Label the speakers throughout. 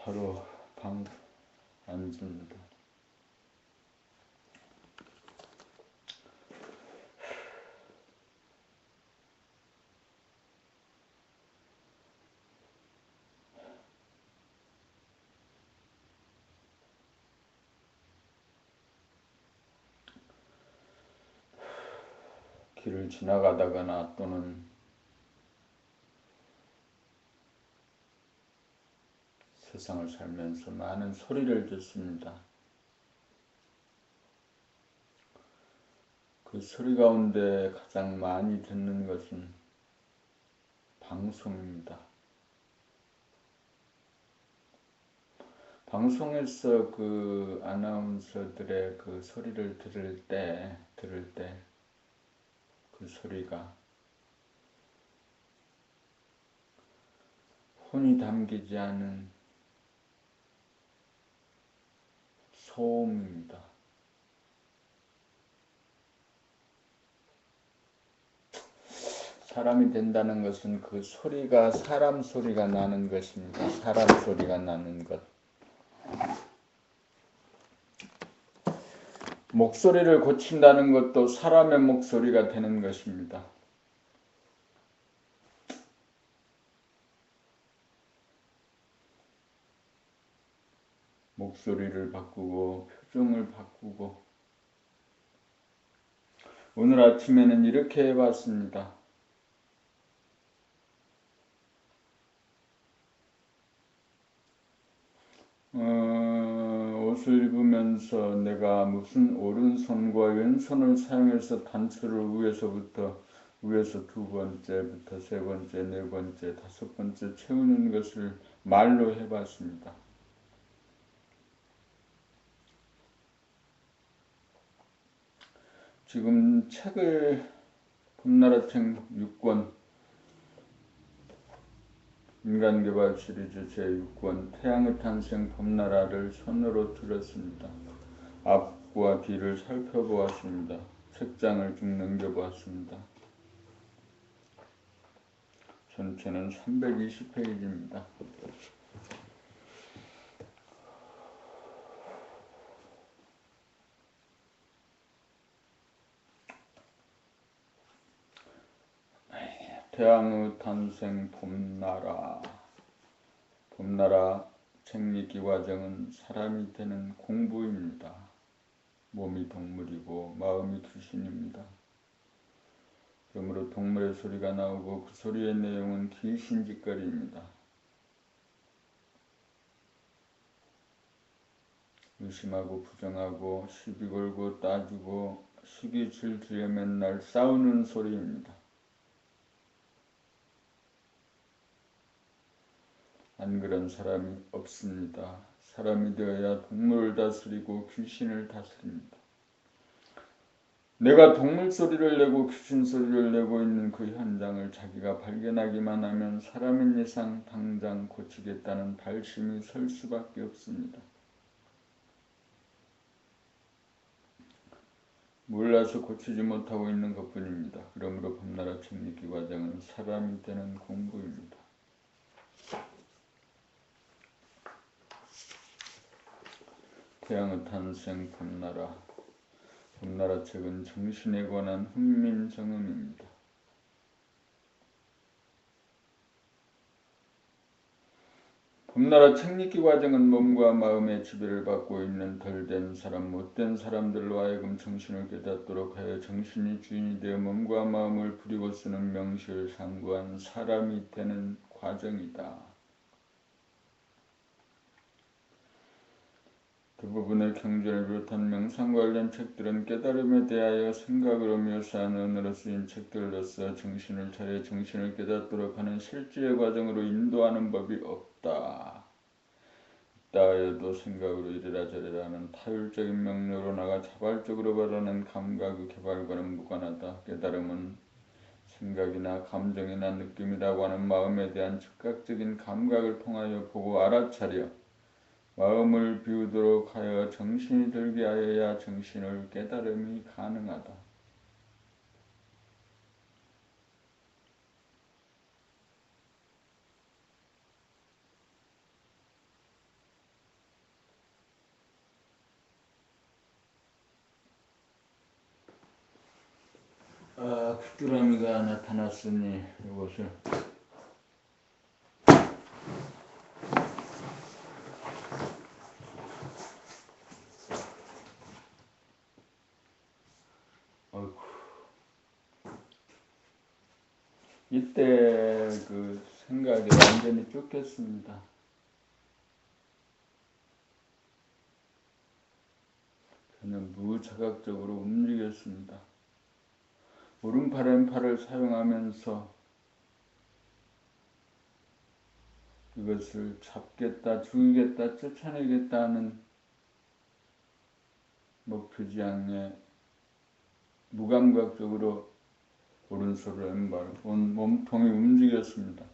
Speaker 1: 하루 방 앉습니다. 길을 지나가다거나 또는 세상을 살면서 많은 소리를 듣습니다. 그 소리 가운데 가장 많이 듣는 것은 방송입니다. 방송에서 그 아나운서들의 그 소리를 들을 때 그 소리가 혼이 담기지 않은 소음입니다. 사람이 된다는 것은 그 소리가 사람 소리가 나는 것입니다. 사람 소리가 나는 것. 목소리를 고친다는 것도 사람의 목소리가 되는 것입니다. 목소리를 바꾸고 표정을 바꾸고 오늘 아침에는 이렇게 해봤습니다. 옷을 입으면서 내가 무슨 오른손과 왼손을 사용해서 단추를 위에서 두 번째부터 세 번째, 네 번째, 다섯 번째 채우는 것을 말로 해봤습니다. 지금 책을 봄나라책 6권 인간개발 시리즈 제6권 태양의 탄생 봄나라를 손으로 들었습니다. 앞과 뒤를 살펴보았습니다. 책장을 쭉 넘겨보았습니다. 전체는 320페이지입니다. 태양의 탄생 봄나라. 봄나라 책 읽기 과정은 사람이 되는 공부입니다. 몸이 동물이고 마음이 귀신입니다. 그러므로 동물의 소리가 나오고 그 소리의 내용은 귀신짓거리입니다. 의심하고 부정하고 시비 걸고 따지고 시기 질투에 맨날 싸우는 소리입니다. 안 그런 사람이 없습니다. 사람이 되어야 동물을 다스리고 귀신을 다스립니다. 내가 동물 소리를 내고 귀신 소리를 내고 있는 그 현장을 자기가 발견하기만 하면 사람인 이상 당장 고치겠다는 발심이 설 수밖에 없습니다. 몰라서 고치지 못하고 있는 것뿐입니다. 그러므로 봄나라 책 읽기 과정은 사람이 되는 공부입니다. 태양의 탄생 봄나라. 봄나라 책은 정신에 관한 훈민정음입니다. 봄나라 책 읽기 과정은 몸과 마음의 지배를 받고 있는 덜된 사람, 못된 사람들로 하여금 정신을 깨닫도록 하여 정신이 주인이 되어 몸과 마음을 부리고 쓰는 명실상부한 사람이 되는 과정이다. 대부분의 경전을 비롯한 명상 관련 책들은 깨달음에 대하여 생각으로 묘사한 언어로 쓰인 책들로서 정신을 차려 정신을 깨닫도록 하는 실제의 과정으로 인도하는 법이 없다. 있다하여도 생각으로 이래라 저래라 하는 타율적인 명료로 나가 자발적으로 바라는 감각의 개발과는 무관하다. 깨달음은 생각이나 감정이나 느낌이라고 하는 마음에 대한 즉각적인 감각을 통하여 보고 알아차려 마음을 비우도록 하여 정신이 들게 하여야 정신을 깨달음이 가능하다. 귀뚜라미가 나타났으니 이것을 이때 그 생각이 완전히 쫓겼습니다. 저는 무자각적으로 움직였습니다. 오른팔 왼팔을 사용하면서 이것을 잡겠다, 죽이겠다, 쫓아내겠다 하는 목표지향에 무감각적으로 오른손 왼발 온 몸통이 움직였습니다.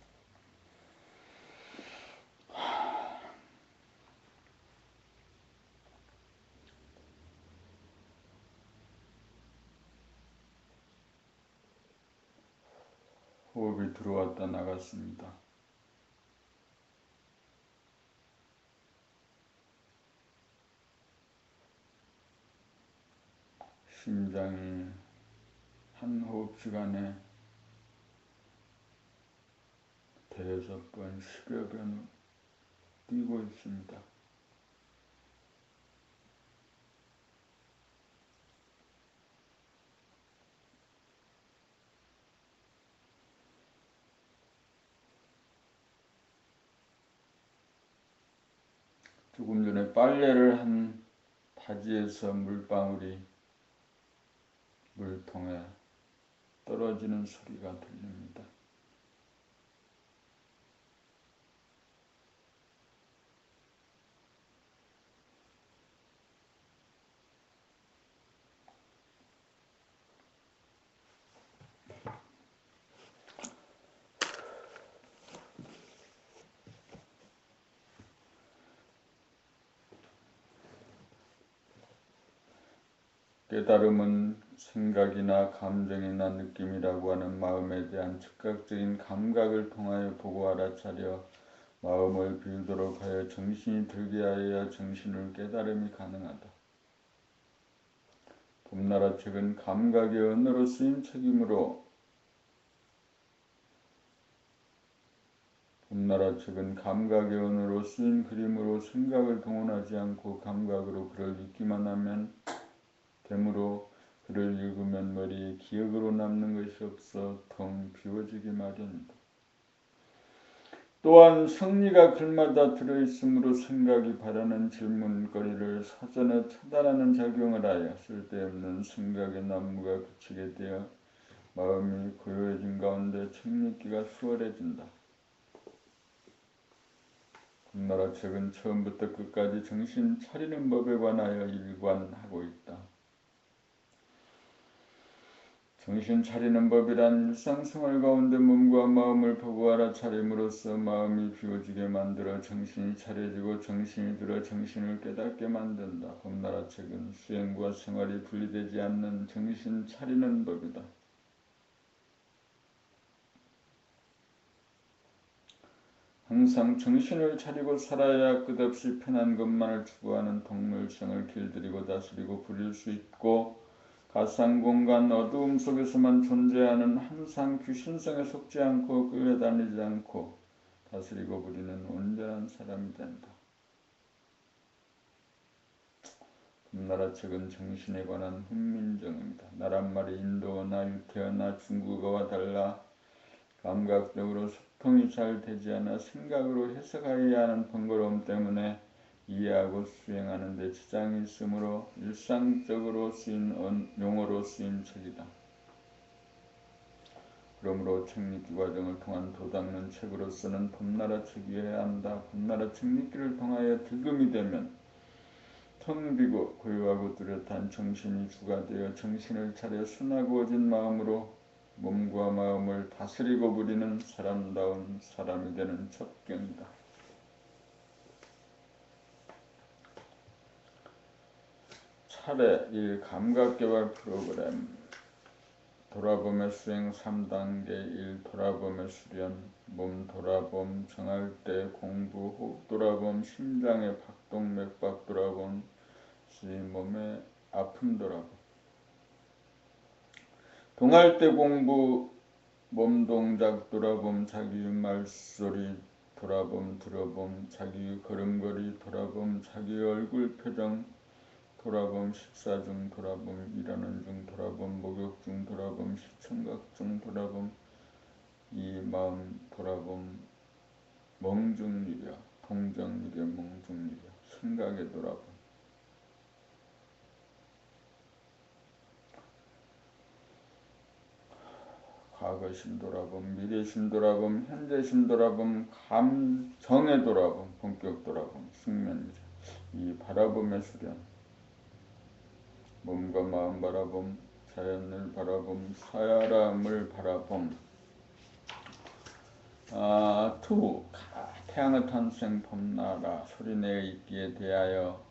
Speaker 1: 호흡이 들어왔다 나갔습니다. 심장이 한 호흡 시간에 대여섯 번, 10여 번 뛰고 있습니다. 조금 전에 빨래를 한 바지에서 물방울이 물통에 떨어지는 소리가 들립니다. 깨달음은 생각이나 감정이나 느낌이라고 하는 마음에 대한 즉각적인 감각을 통하여 보고 알아차려 마음을 비우도록 하여 정신이 들게 하여야 정신을 깨달음이 가능하다. 봄나라 책은 감각의 언어로 쓰인 책이므로 감각의 언어로 쓰인 그림으로 생각을 동원하지 않고 감각으로 그를 읽기만 하면 되므로 그를 읽으면 머리에 기억으로 남는 것이 없어 텅 비워지기 마련이다. 또한 성리가 글마다 들어있으므로 생각이 바라는 질문거리를 사전에 차단하는 작용을 하여 쓸데없는 생각의 난무가 그치게 되어 마음이 고요해진 가운데 책 읽기가 수월해진다. 봄나라 책은 처음부터 끝까지 정신 차리는 법에 관하여 일관하고 있다. 정신 차리는 법이란 일상생활 가운데 몸과 마음을 보고 알아차림으로써 마음이 비워지게 만들어 정신이 차려지고 정신이 들어 정신을 깨닫게 만든다. 봄나라 책은 수행과 생활이 분리되지 않는 정신 차리는 법이다. 항상 정신을 차리고 살아야 끝없이 편한 것만을 추구하는 동물성을 길들이고 다스리고 부릴 수 있고 가상공간 어두움 속에서만 존재하는 항상 귀신성에 속지 않고 끌려다니지 않고 다스리고 부리는 온전한 사람이 된다. 봄나라 책은 정신에 관한 훈민정음이다. 나란 말이 인도어나 유태어나 중국어와 달라 감각적으로 소통이 잘 되지 않아 생각으로 해석하여야 하는 번거로움 때문에 이해하고 수행하는 데 지장이 있으므로 일상적으로 쓰인 용어로 쓰인 책이다. 그러므로 책 읽기 과정을 통한 도닦는 책으로서는 봄나라 책이어야 한다. 봄나라 책 읽기를 통하여 득음이 되면 텅 비고 고요하고 뚜렷한 정신이 주가 되어 정신을 차려 순하고 오진 마음으로 몸과 마음을 다스리고 부리는 사람다운 사람이 되는 첩경이다. 차례 1. 감각개발 프로그램 돌아봄의 수행 3단계 1. 돌아봄의 수련 몸 돌아봄 정할 때 공부 호흡 돌아봄 심장의 박동 맥박 돌아봄 몸의 아픔 돌아봄 동할 때 공부 몸동작 돌아봄 자기 말소리 돌아봄 들어봄 자기 걸음걸이 돌아봄 자기 얼굴 표정 돌아봄 식사 중 돌아봄 일하는 중 돌아봄 목욕 중 돌아봄 시청각 중 돌아봄 이 마음 돌아봄 멍중이려 동정이려 멍중이려 생각에 돌아봄 과거심 돌아봄 미래심 돌아봄 현재심 돌아봄 감정에 돌아봄 본격 돌아봄 숙면이죠. 이 바라봄의 수련 몸과 마음 바라봄 자연을 바라봄 사람을 바라봄 투 태양의 탄생 봄나라 소리내어 있기에 대하여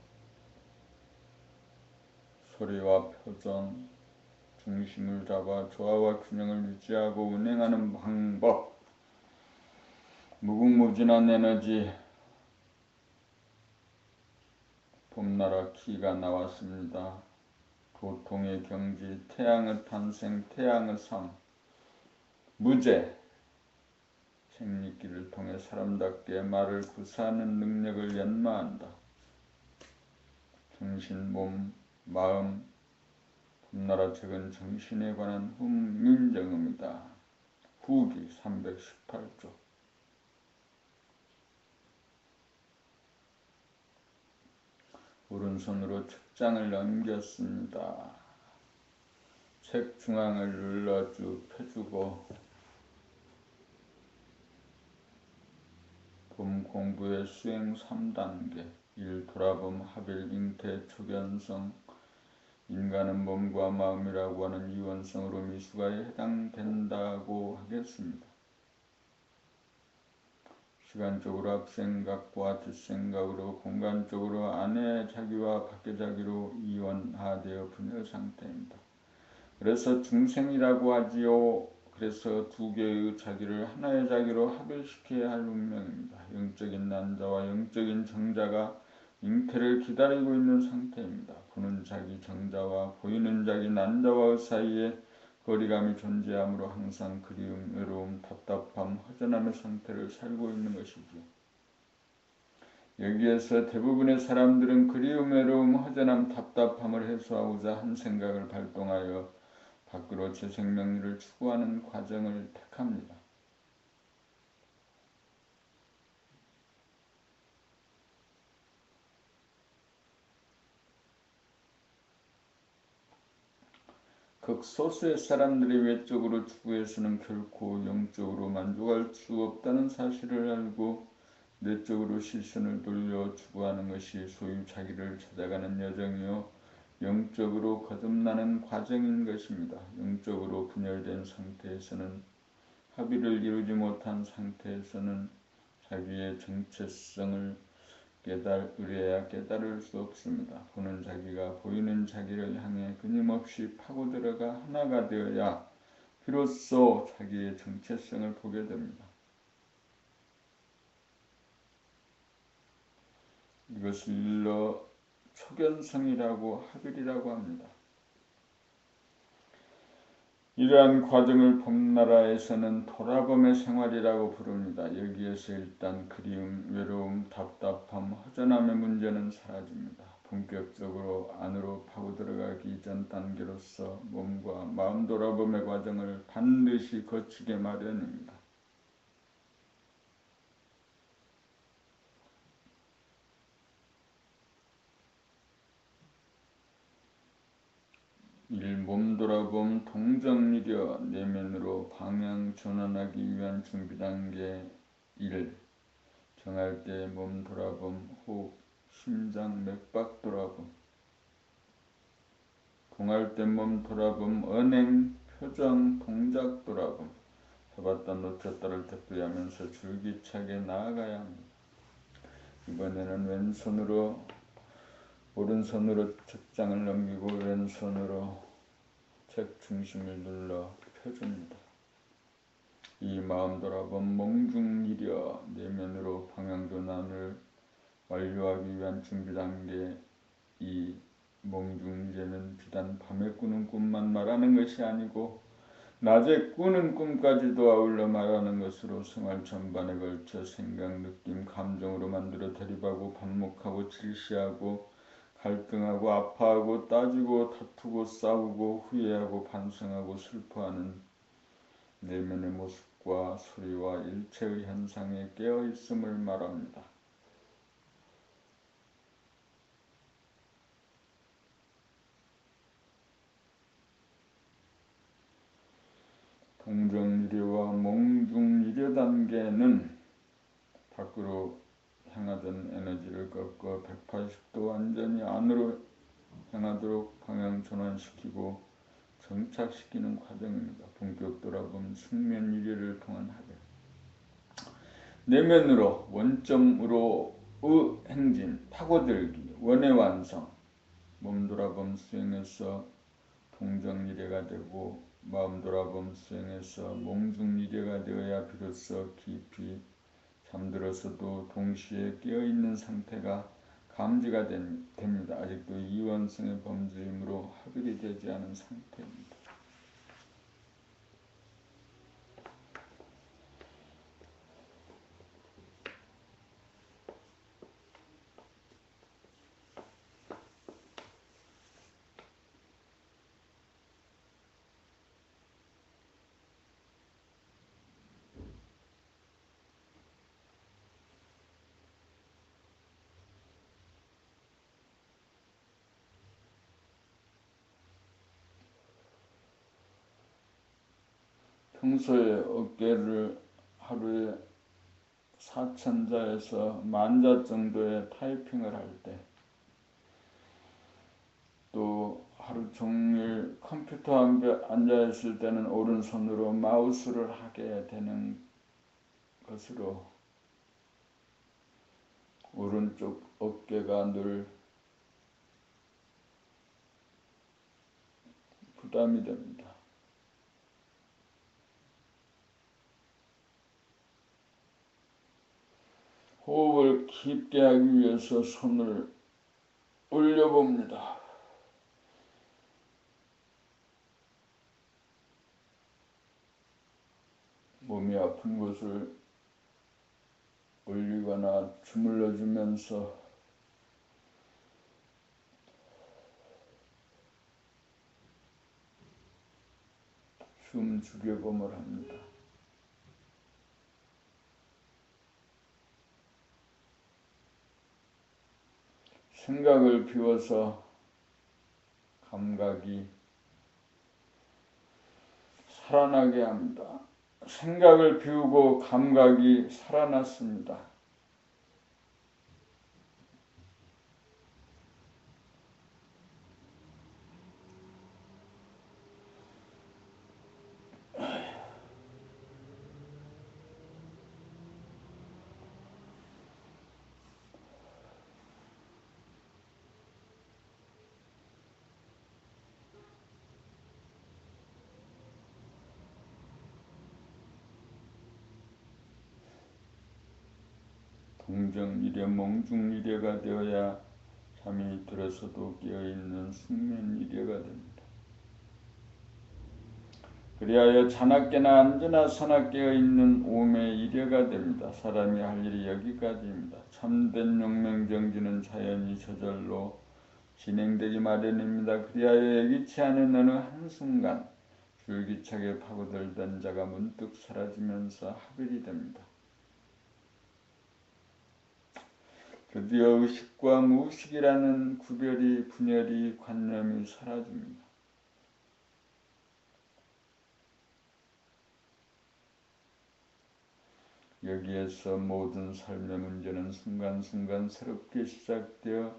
Speaker 1: 소리와 표정 중심을 잡아 조화와 균형을 유지하고 운행하는 방법 무궁무진한 에너지 봄나라 키가 나왔습니다. 도통의 경지 태양의 탄생 태양의 삶 무죄 생리길을 통해 사람답게 말을 구사하는 능력을 연마한다. 정신, 몸, 마음 봄나라 책은 정신에 관한 훈민정음이다. 후기 318조 오른손으로 책장을 넘겼습니다. 책 중앙을 눌러 쭉 펴주고 봄 공부의 수행 3단계 1. 돌아봄 합일 잉태 초견성 인간은 몸과 마음이라고 하는 이원성으로 미수가에 해당된다고 하겠습니다. 시간적으로 앞생각과 뒷생각으로 공간적으로 안의 자기와 밖의 자기로 이원화되어 분열 상태입니다. 그래서 중생이라고 하지요. 그래서 두 개의 자기를 하나의 자기로 합일시켜야 할 운명입니다. 영적인 난자와 영적인 정자가 잉태를 기다리고 있는 상태입니다. 보는 자기 정자와 보이는 자기 난자와 사이에 거리감이 존재하므로 항상 그리움, 외로움, 답답함, 허전함의 상태를 살고 있는 것이죠. 여기에서 대부분의 사람들은 그리움, 외로움, 허전함, 답답함을 해소하고자 한 생각을 발동하여 밖으로 재생명리를 추구하는 과정을 택합니다. 극소수의 사람들이 외적으로 추구해서는 결코 영적으로 만족할 수 없다는 사실을 알고 내적으로 시선을 돌려 추구하는 것이 소유 자기를 찾아가는 여정이요 영적으로 거듭나는 과정인 것입니다. 영적으로 분열된 상태에서는 합의를 이루지 못한 상태에서는 자기의 정체성을 의뢰야 깨달을 수 없습니다. 보는 자기가 보이는 자기를 향해 끊임없이 파고들어가 하나가 되어야 비로소 자기의 정체성을 보게 됩니다. 이것을 일러 초견성이라고 합일이라고 합니다. 이러한 과정을 봄나라에서는 돌아봄의 생활이라고 부릅니다. 여기에서 일단 그리움, 외로움, 답답함, 허전함의 문제는 사라집니다. 본격적으로 안으로 파고들어가기 이전 단계로서 몸과 마음 돌아봄의 과정을 반드시 거치게 마련입니다. 몸 돌아봄 동정이려 내면으로 방향 전환하기 위한 준비 단계 1. 정할 때 몸 돌아봄 호흡 심장 맥박 돌아봄 동할 때 몸 돌아봄 언행 표정 동작 돌아봄 잡았다 놓쳤다를 되풀이하면서 줄기차게 나아가야 합니다. 이번에는 왼손으로 오른손으로 책장을 넘기고 왼손으로 책 중심을 눌러 펴줍니다. 이 마음 돌아봄 몽중이려 내면으로 방향전환을 완료하기 위한 준비 단계 이 몽중이려는 비단 밤에 꾸는 꿈만 말하는 것이 아니고 낮에 꾸는 꿈까지도 아울러 말하는 것으로 생활 전반에 걸쳐 생각, 느낌, 감정으로 만들어 대립하고 반목하고 질시하고 갈등하고 아파하고 따지고 다투고 싸우고 후회하고 반성하고 슬퍼하는 내면의 모습과 소리와 일체의 현상에 깨어있음을 말합니다. 동정유래와 몽중유래 단계는 밖으로 향하던 에너지를 꺾어 180도 완전히 안으로 향하도록 방향 전환시키고 정착시키는 과정입니다. 본격 돌아보면 숙면유래를 통한 하배. 내면으로 원점으로의 행진, 파고들기, 원의 완성, 몸 돌아봄 수행에서 동정유래가 되고 마음 돌아봄 수행에서 몽중유래가 되어야 비로소 깊이 잠들어서도 동시에 깨어있는 상태가 감지가 됩니다. 아직도 이원성의 범주이므로 합일이 되지 않은 상태입니다. 평소에 어깨를 하루에 4,000자에서 10,000자 정도의 타이핑을 할 때, 또 하루 종일 컴퓨터 앞에 앉아있을 때는 오른손으로 마우스를 하게 되는 것으로 오른쪽 어깨가 늘 부담이 됩니다. 호흡을 깊게 하기 위해서 손을 올려봅니다. 몸이 아픈 곳을 올리거나 주물러주면서 숨 죽여봄을 합니다. 생각을 비워서 감각이 살아나게 합니다. 생각을 비우고 감각이 살아났습니다. 동정이래 몽중이래가 되어야 잠이 들어서도 깨어있는 숙면이래가 됩니다. 그리하여 자나깨나 앉으나 서나 깨어있는 오매이래가 됩니다. 사람이 할 일이 여기까지입니다. 참된 용맹정진은 자연히 저절로 진행되기 마련입니다. 그리하여 예기치 않은 어느 한순간 줄기차게 파고들던 자가 문득 사라지면서 합일이 됩니다. 드디어 의식과 무의식이라는 구별이 분열이 관념이 사라집니다. 여기에서 모든 삶의 문제는 순간순간 새롭게 시작되어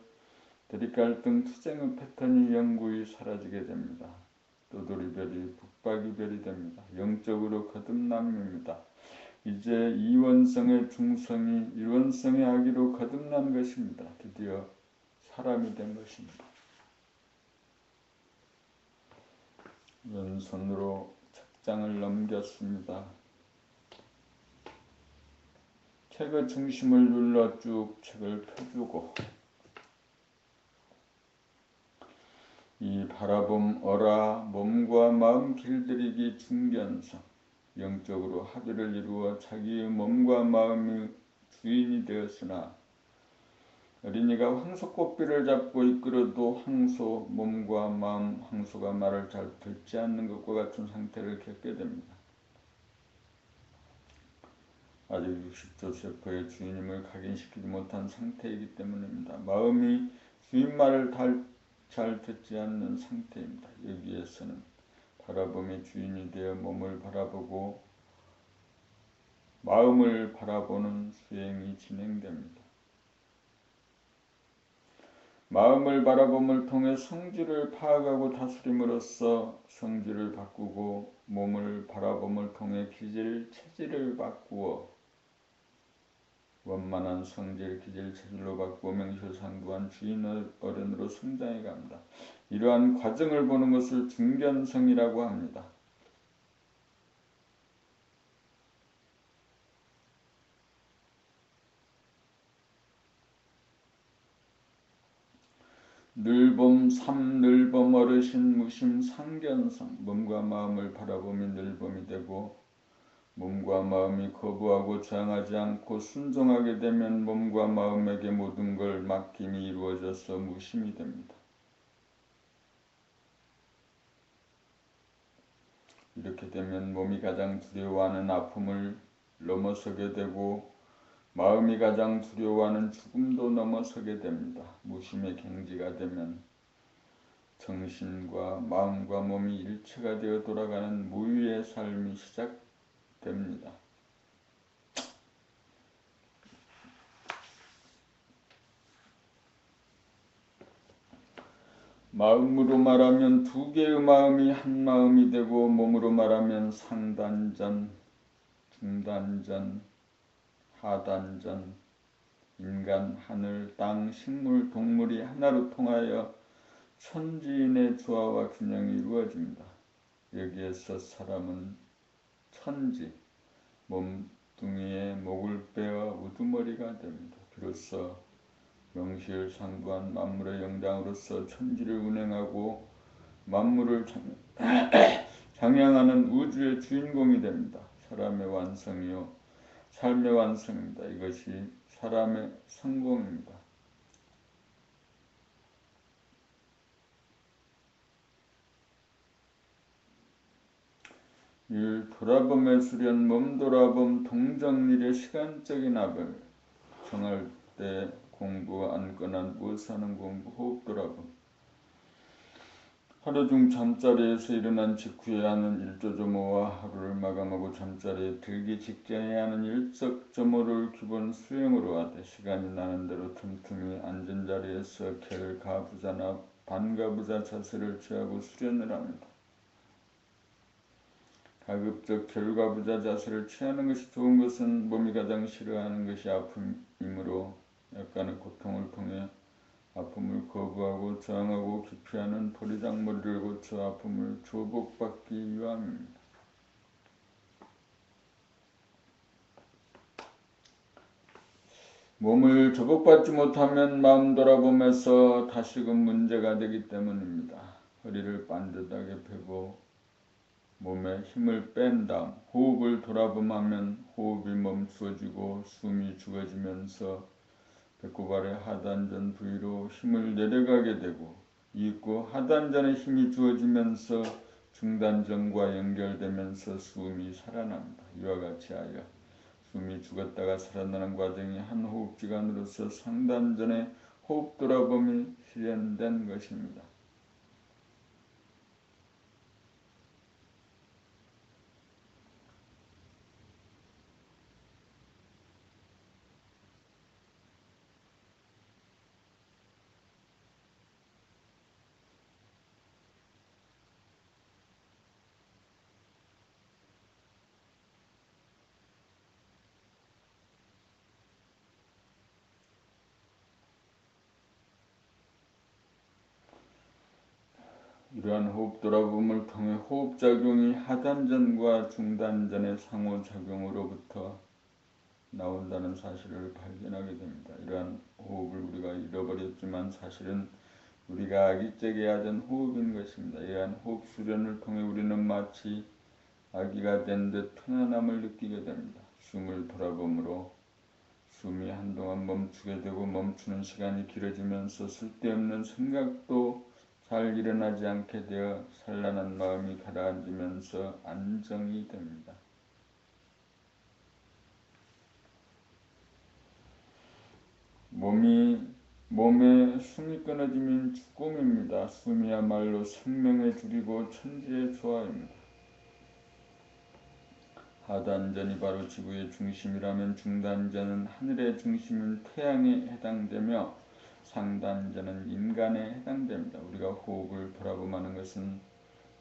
Speaker 1: 대립갈등 투쟁의 패턴이 영구히 사라지게 됩니다. 또돌이별이 북박이별이 됩니다. 영적으로 거듭남입니다. 이제 이원성의 중성이 일원성의 아기로 거듭난 것입니다. 드디어 사람이 된 것입니다. 왼손으로 책장을 넘겼습니다. 책의 중심을 눌러 쭉 책을 펴주고 이 바라봄어라 몸과 마음 길들이기 중견성 영적으로 합의를 이루어 자기의 몸과 마음이 주인이 되었으나 어린이가 황소꽃비를 잡고 이끌어도 황소 몸과 마음 황소가 말을 잘 듣지 않는 것과 같은 상태를 겪게 됩니다. 아직 60조 세포의 주인임을 각인시키지 못한 상태이기 때문입니다. 마음이 주인 말을 잘 듣지 않는 상태입니다. 여기에서는 바라봄의 주인이 되어 몸을 바라보고 마음을 바라보는 수행이 진행됩니다. 마음을 바라봄을 통해 성질을 파악하고 다스림으로써 성질을 바꾸고 몸을 바라봄을 통해 체질을 바꾸어 원만한 성질, 기질, 체질로 바꾸어 명실상부한 주인 어른으로 성장해 갑니다. 이러한 과정을 보는 것을 중견성이라고 합니다. 늘봄, 삼늘봄, 어르신, 무심, 상견성 몸과 마음을 바라보며 늘봄이 되고 몸과 마음이 거부하고 저항하지 않고 순종하게 되면 몸과 마음에게 모든 걸 맡김이 이루어져서 무심이 됩니다. 이렇게 되면 몸이 가장 두려워하는 아픔을 넘어서게 되고 마음이 가장 두려워하는 죽음도 넘어서게 됩니다. 무심의 경지가 되면 정신과 마음과 몸이 일체가 되어 돌아가는 무유의 삶이 시작됩니다. 마음으로 말하면 두 개의 마음이 한 마음이 되고 몸으로 말하면 상단전, 중단전, 하단전, 인간, 하늘, 땅, 식물, 동물이 하나로 통하여 천지인의 조화와 균형이 이루어집니다. 여기에서 사람은 천지, 몸뚱이에 목을 빼어 우두머리가 됩니다. 비로소 명실상부한 만물의 영장으로서 천지를 운행하고 만물을 장양하는 우주의 주인공이 됩니다. 사람의 완성이요 삶의 완성입니다. 이것이 사람의 성공입니다. 일 돌아봄의 수련 몸돌아봄 동정일의 시간적인 합을 정할 때 공부 안거나 무엇하는 공부 호흡 돌아봄 하루 중 잠자리에서 일어난 직후에 하는 일조조모와 하루를 마감하고 잠자리에 들기 직전에 하는 일석조모를 기본 수행으로 하되 시간이 나는 대로 틈틈이 앉은 자리에서 결가부자나 반가부자 자세를 취하고 수련을 합니다. 가급적 결과부자 자세를 취하는 것이 좋은 것은 몸이 가장 싫어하는 것이 아픔이므로 약간의 고통을 통해 아픔을 거부하고 저항하고 기피하는 버리장머리를 고쳐 아픔을 조복받기 위함입니다. 몸을 조복받지 못하면 마음 돌아보면서 다시금 문제가 되기 때문입니다. 허리를 반듯하게 펴고 몸에 힘을 뺀 다음 호흡을 돌아봄하면 호흡이 멈추어지고 숨이 죽어지면서 배꼽아래 하단전 부위로 힘을 내려가게 되고 이윽고 하단전에 힘이 주어지면서 중단전과 연결되면서 숨이 살아납니다. 이와 같이 하여 숨이 죽었다가 살아나는 과정이 한 호흡기간으로서 상단전의 호흡 돌아봄이 실현된 것입니다. 이러한 호흡 돌아봄을 통해 호흡작용이 하단전과 중단전의 상호작용으로부터 나온다는 사실을 발견하게 됩니다. 이러한 호흡을 우리가 잃어버렸지만 사실은 우리가 아기적에 하던 호흡인 것입니다. 이러한 호흡 수련을 통해 우리는 마치 아기가 된 듯 편안함을 느끼게 됩니다. 숨을 돌아봄으로 숨이 한동안 멈추게 되고 멈추는 시간이 길어지면서 쓸데없는 생각도 잘 일어나지 않게 되어 산란한 마음이 가라앉으면서 안정이 됩니다. 몸에 숨이 끊어지면 죽음입니다. 숨이야말로 생명의 줄이고 천지의 조화입니다. 하단전이 바로 지구의 중심이라면 중단전은 하늘의 중심인 태양에 해당되며 상단전은 인간에 해당됩니다. 우리가 호흡을 돌아봄하는 것은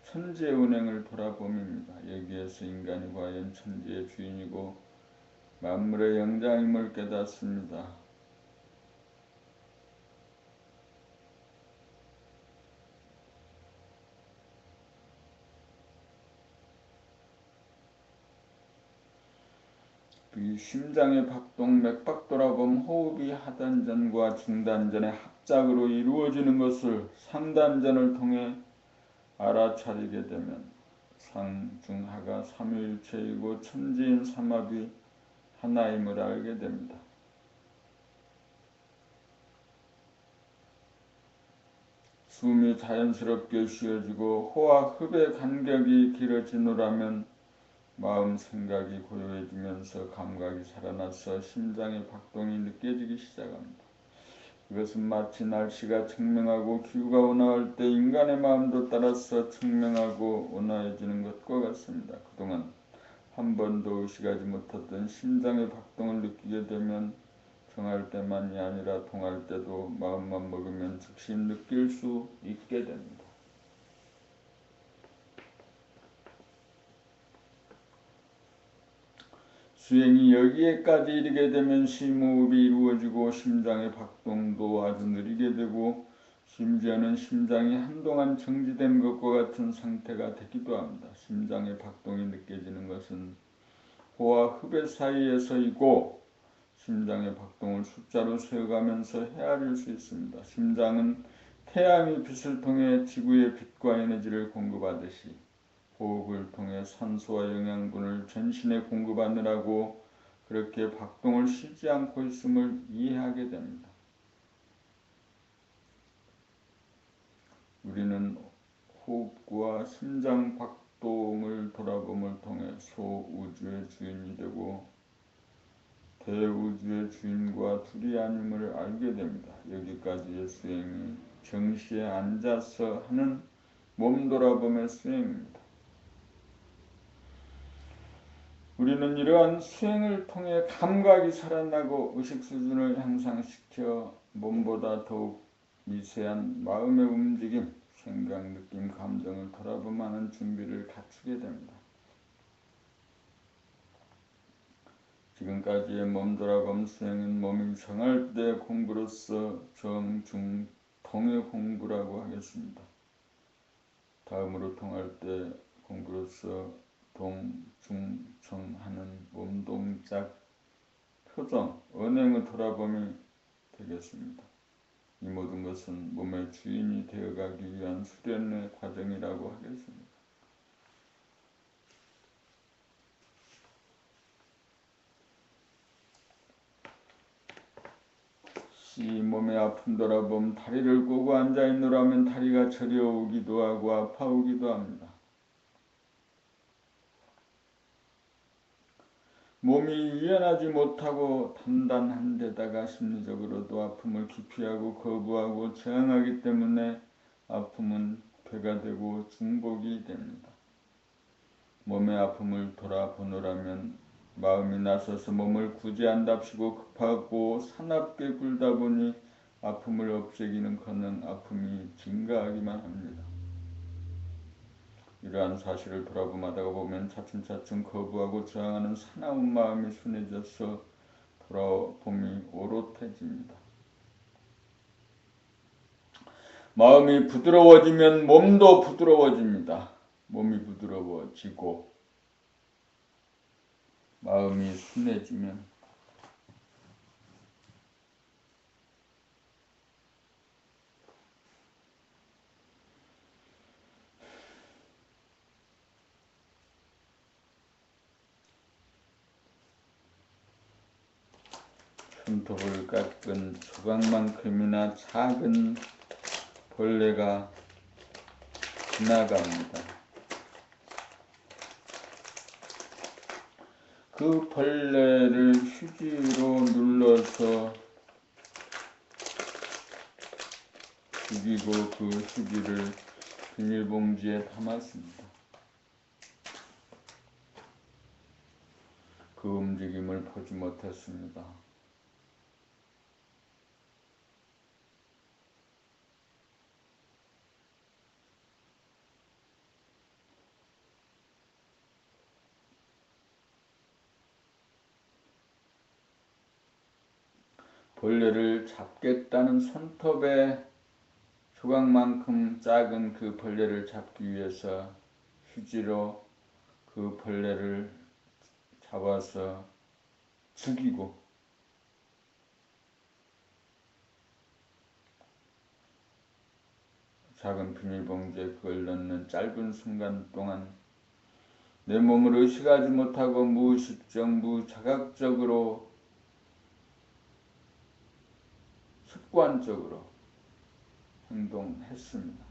Speaker 1: 천지의 운행을 돌아봄입니다. 여기에서 인간이 과연 천지의 주인이고 만물의 영장임을 깨닫습니다. 이 심장의 박동, 맥박 돌아봄, 호흡이 하단전과 중단전의 합작으로 이루어지는 것을 상단전을 통해 알아차리게 되면 상중하가 삼위일체이고 천지인 삼합이 하나임을 알게 됩니다. 숨이 자연스럽게 쉬어지고 호와 흡의 간격이 길어지노라면 마음 생각이 고요해지면서 감각이 살아나서 심장의 박동이 느껴지기 시작합니다. 이것은 마치 날씨가 청명하고 기후가 온화할 때 인간의 마음도 따라서 청명하고 온화해지는 것과 같습니다. 그동안 한 번도 의식하지 못했던 심장의 박동을 느끼게 되면 정할 때만이 아니라 통할 때도 마음만 먹으면 즉시 느낄 수 있게 됩니다. 수행이 여기에까지 이르게 되면 심호흡이 이루어지고 심장의 박동도 아주 느리게 되고 심지어는 심장이 한동안 정지된 것과 같은 상태가 되기도 합니다. 심장의 박동이 느껴지는 것은 호와 흡의 사이에서이고 심장의 박동을 숫자로 세어가면서 헤아릴 수 있습니다. 심장은 태양의 빛을 통해 지구의 빛과 에너지를 공급하듯이 호흡을 통해 산소와 영양분을 전신에 공급하느라고 그렇게 박동을 쉬지 않고 있음을 이해하게 됩니다. 우리는 호흡과 심장 박동을 돌아봄을 통해 소우주의 주인이 되고 대우주의 주인과 둘이 아님을 알게 됩니다. 여기까지의 수행이 정시에 앉아서 하는 몸 돌아봄의 수행입니다. 우리는 이러한 수행을 통해 감각이 살아나고 의식 수준을 향상시켜 몸보다 더욱 미세한 마음의 움직임, 생각, 느낌, 감정을 돌아봄하는 준비를 갖추게 됩니다. 지금까지의 몸 돌아봄 수행은 몸이 정할 때 공부로서 정, 중, 통의 공부라고 하겠습니다. 다음으로 통할 때 공부로서 동, 중, 정 하는 몸 동작, 표정, 언행의 돌아봄이 되겠습니다. 이 모든 것은 몸의 주인이 되어가기 위한 수련의 과정이라고 하겠습니다. 이 몸의 아픔 돌아봄 다리를 꼬고 앉아있노라면 다리가 저려오기도 하고 아파오기도 합니다. 몸이 유연하지 못하고 단단한 데다가 심리적으로도 아픔을 기피하고 거부하고 저항하기 때문에 아픔은 괴가 되고 중복이 됩니다. 몸의 아픔을 돌아보노라면 마음이 나서서 몸을 구제한답시고 급하고 사납게 굴다 보니 아픔을 없애기는커녕 아픔이 증가하기만 합니다. 이러한 사실을 돌아봄하다가 보면 차츰차츰 거부하고 저항하는 사나운 마음이 순해져서 돌아봄이 오롯해집니다. 마음이 부드러워지면 몸도 부드러워집니다. 몸이 부드러워지고 마음이 순해지면 손톱을 깎은 조각만큼이나 작은 벌레가 지나갑니다. 그 벌레를 휴지로 눌러서 죽이고 그 휴지를 비닐봉지에 담았습니다. 그 움직임을 보지 못했습니다. 벌레를 잡겠다는 손톱에 조각만큼 작은 그 벌레를 잡기 위해서 휴지로 그 벌레를 잡아서 죽이고 작은 비닐봉지에 그걸 넣는 짧은 순간 동안 내 몸을 의식하지 못하고 무의식적, 무자각적으로 습관적으로 행동했습니다.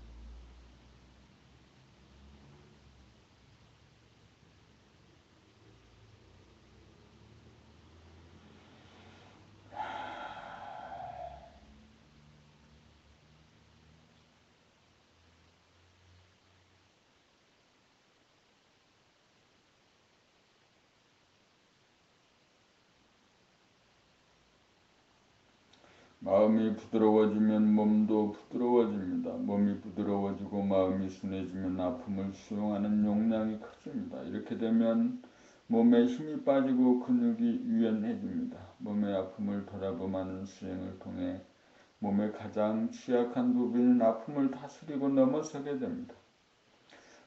Speaker 1: 마음이 부드러워지면 몸도 부드러워집니다. 몸이 부드러워지고 마음이 순해지면 아픔을 수용하는 용량이 커집니다. 이렇게 되면 몸에 힘이 빠지고 근육이 유연해집니다. 몸의 아픔을 돌아보는 수행을 통해 몸의 가장 취약한 부분인 아픔을 다스리고 넘어서게 됩니다.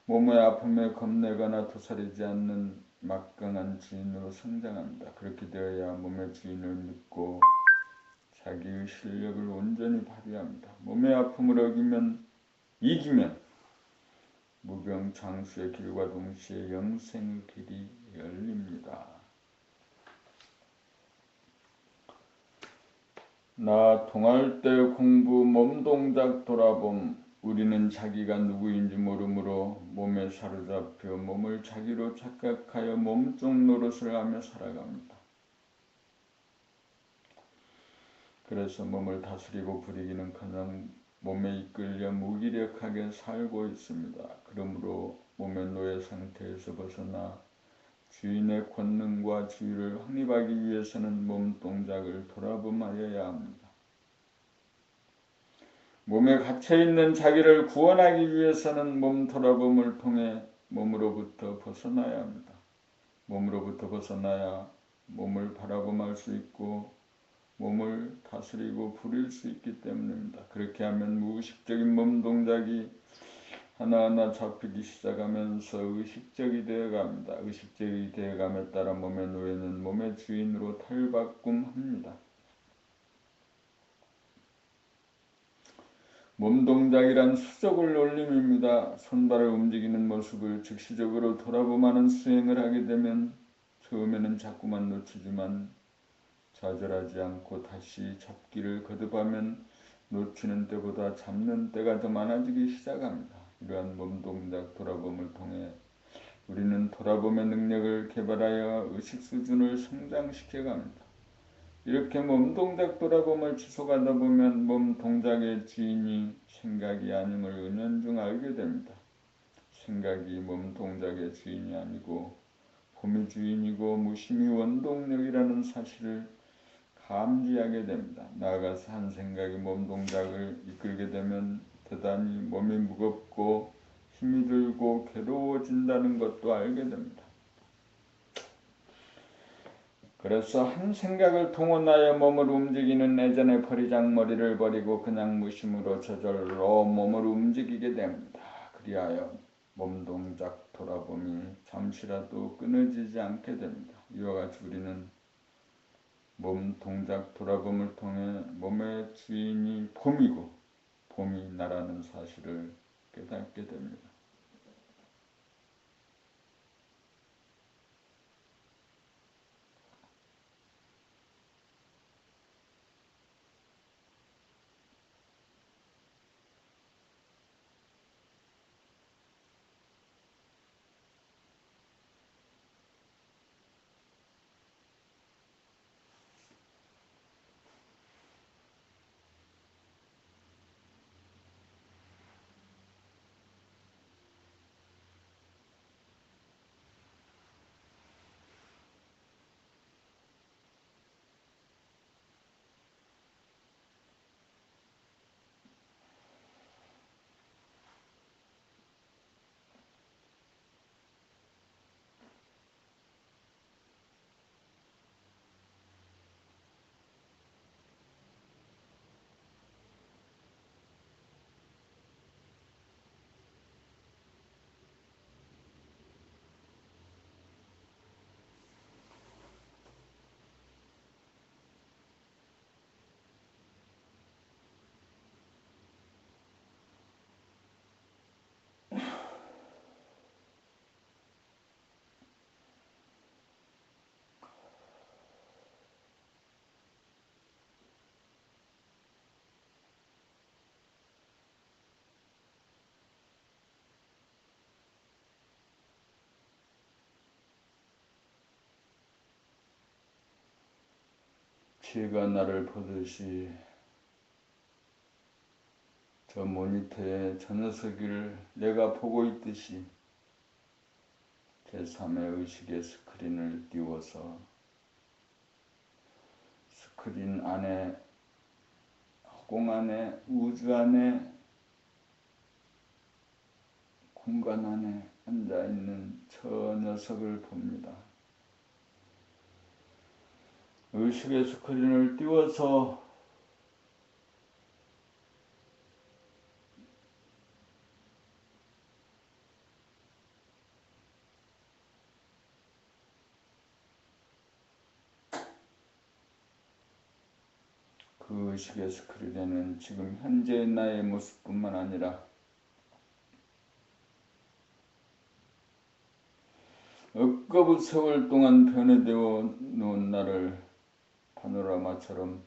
Speaker 1: 몸의 아픔에 겁내거나 도사리지 않는 막강한 주인으로 성장합니다. 그렇게 되어야 몸의 주인을 믿고 자기의 실력을 온전히 발휘합니다. 몸의 아픔을 이기면 무병장수의 길과 동시에 영생의 길이 열립니다. 나 통할 때 공부 몸동작 돌아봄. 우리는 자기가 누구인지 모르므로 몸에 사로잡혀 몸을 자기로 착각하여 몸쪽 노릇을 하며 살아갑니다. 그래서 몸을 다스리고 부리기는커녕 몸에 이끌려 무기력하게 살고 있습니다. 그러므로 몸의 노예 상태에서 벗어나 주인의 권능과 지위를 확립하기 위해서는 몸 동작을 돌아봄하여야 합니다. 몸에 갇혀있는 자기를 구원하기 위해서는 몸 돌아봄을 통해 몸으로부터 벗어나야 합니다. 몸으로부터 벗어나야 몸을 바라봄할 수 있고 몸을 다스리고 부릴 수 있기 때문입니다. 그렇게 하면 무의식적인 몸 동작이 하나하나 잡히기 시작하면서 의식적이 되어갑니다. 의식적이 되어감에 따라 몸의 노예는 몸의 주인으로 탈바꿈합니다. 몸 동작이란 수적을 놀림입니다. 손발을 움직이는 모습을 즉시적으로 돌아보는 수행을 하게 되면 처음에는 자꾸만 놓치지만 좌절하지 않고 다시 잡기를 거듭하면 놓치는 때보다 잡는 때가 더 많아지기 시작합니다. 이러한 몸동작 돌아봄을 통해 우리는 돌아봄의 능력을 개발하여 의식 수준을 성장시켜 갑니다. 이렇게 몸동작 돌아봄을 지속하다 보면 몸동작의 주인이 생각이 아님을 은연중 알게 됩니다. 생각이 몸동작의 주인이 아니고 봄이 주인이고 무심히 원동력이라는 사실을 감지하게 됩니다. 나아가서 한 생각이 몸 동작을 이끌게 되면 대단히 몸이 무겁고 힘이 들고 괴로워진다는 것도 알게 됩니다. 그래서 한 생각을 동원하여 몸을 움직이는 예전의 버리장머리를 버리고 그냥 무심으로 저절로 몸을 움직이게 됩니다. 그리하여 몸 동작 돌아봄이 잠시라도 끊어지지 않게 됩니다. 이와 같이 우리는 몸 동작 돌아봄을 통해 몸의 주인이 봄이고 봄이 나라는 사실을 깨닫게 됩니다. 시가 나를 보듯이 저 모니터에 저 녀석을 내가 보고 있듯이 제3의 의식의 스크린을 띄워서 스크린 안에, 허공 안에, 우주 안에, 공간 안에 앉아있는 저 녀석을 봅니다. 의식의 스크린을 띄워서 그 의식의 스크린에는 지금 현재의 나의 모습뿐만 아니라 억거부 세월 동안 변해되어 놓은 나를 파노라마처럼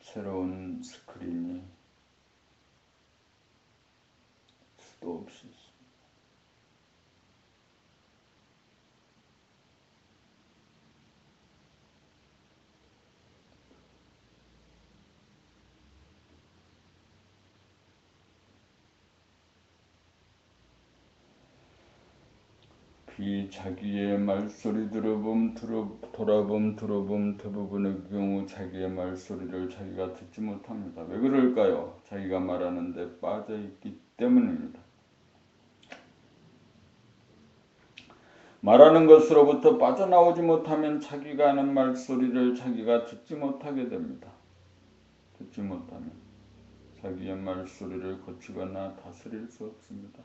Speaker 1: 새로운 스크린이 수도 없이 있습니다. 자기의 말소리 돌아봄 대부분의 경우 자기의 말소리를 자기가 듣지 못합니다. 왜 그럴까요? 자기가 말하는데 빠져있기 때문입니다. 말하는 것으로부터 빠져나오지 못하면 자기가 하는 말소리를 자기가 듣지 못하게 됩니다. 듣지 못하면 자기의 말소리를 고치거나 다스릴 수 없습니다.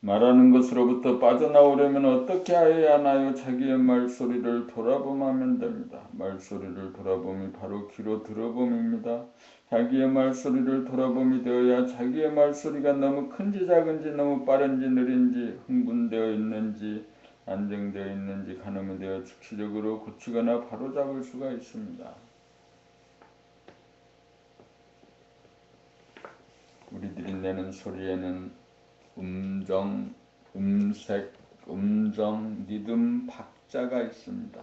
Speaker 1: 말하는 것으로부터 빠져나오려면 어떻게 해야 하나요? 자기의 말소리를 돌아봄하면 됩니다. 말소리를 돌아봄이 바로 귀로 들어봄입니다. 자기의 말소리를 돌아봄이 되어야 자기의 말소리가 너무 큰지 작은지, 너무 빠른지 느린지, 흥분되어 있는지 안정되어 있는지 가늠이 되어 즉시적으로 고치거나 바로잡을 수가 있습니다. 우리들이 내는 소리에는 음정, 음색, 음정, 리듬, 박자가 있습니다.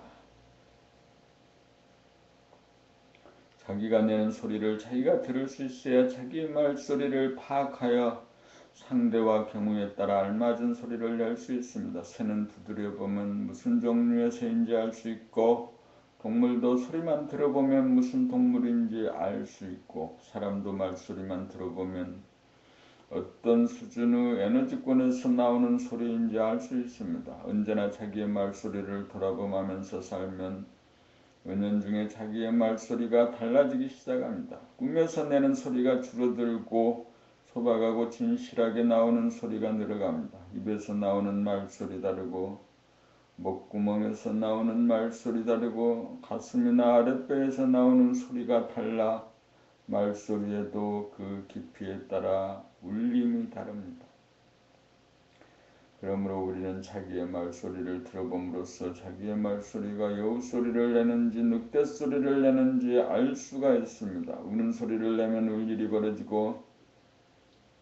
Speaker 1: 자기가 내는 소리를 자기가 들을 수 있어야 자기의 말소리를 파악하여 상대와 경우에 따라 알맞은 소리를 낼 수 있습니다. 새는 두드려보면 무슨 종류의 새인지 알 수 있고, 동물도 소리만 들어보면 무슨 동물인지 알 수 있고, 사람도 말소리만 들어보면 어떤 수준의 에너지권에서 나오는 소리인지 알 수 있습니다. 언제나 자기의 말소리를 돌아보면서 살면 은연중에 자기의 말소리가 달라지기 시작합니다. 꿈에서 내는 소리가 줄어들고 소박하고 진실하게 나오는 소리가 늘어갑니다. 입에서 나오는 말소리 다르고 목구멍에서 나오는 말소리 다르고 가슴이나 아랫배에서 나오는 소리가 달라 말소리에도 그 깊이에 따라 울림이 다릅니다. 그러므로 우리는 자기의 말소리를 들어봄으로써 자기의 말소리가 여우소리를 내는지 늑대소리를 내는지 알 수가 있습니다. 우는 소리를 내면 울 일이 벌어지고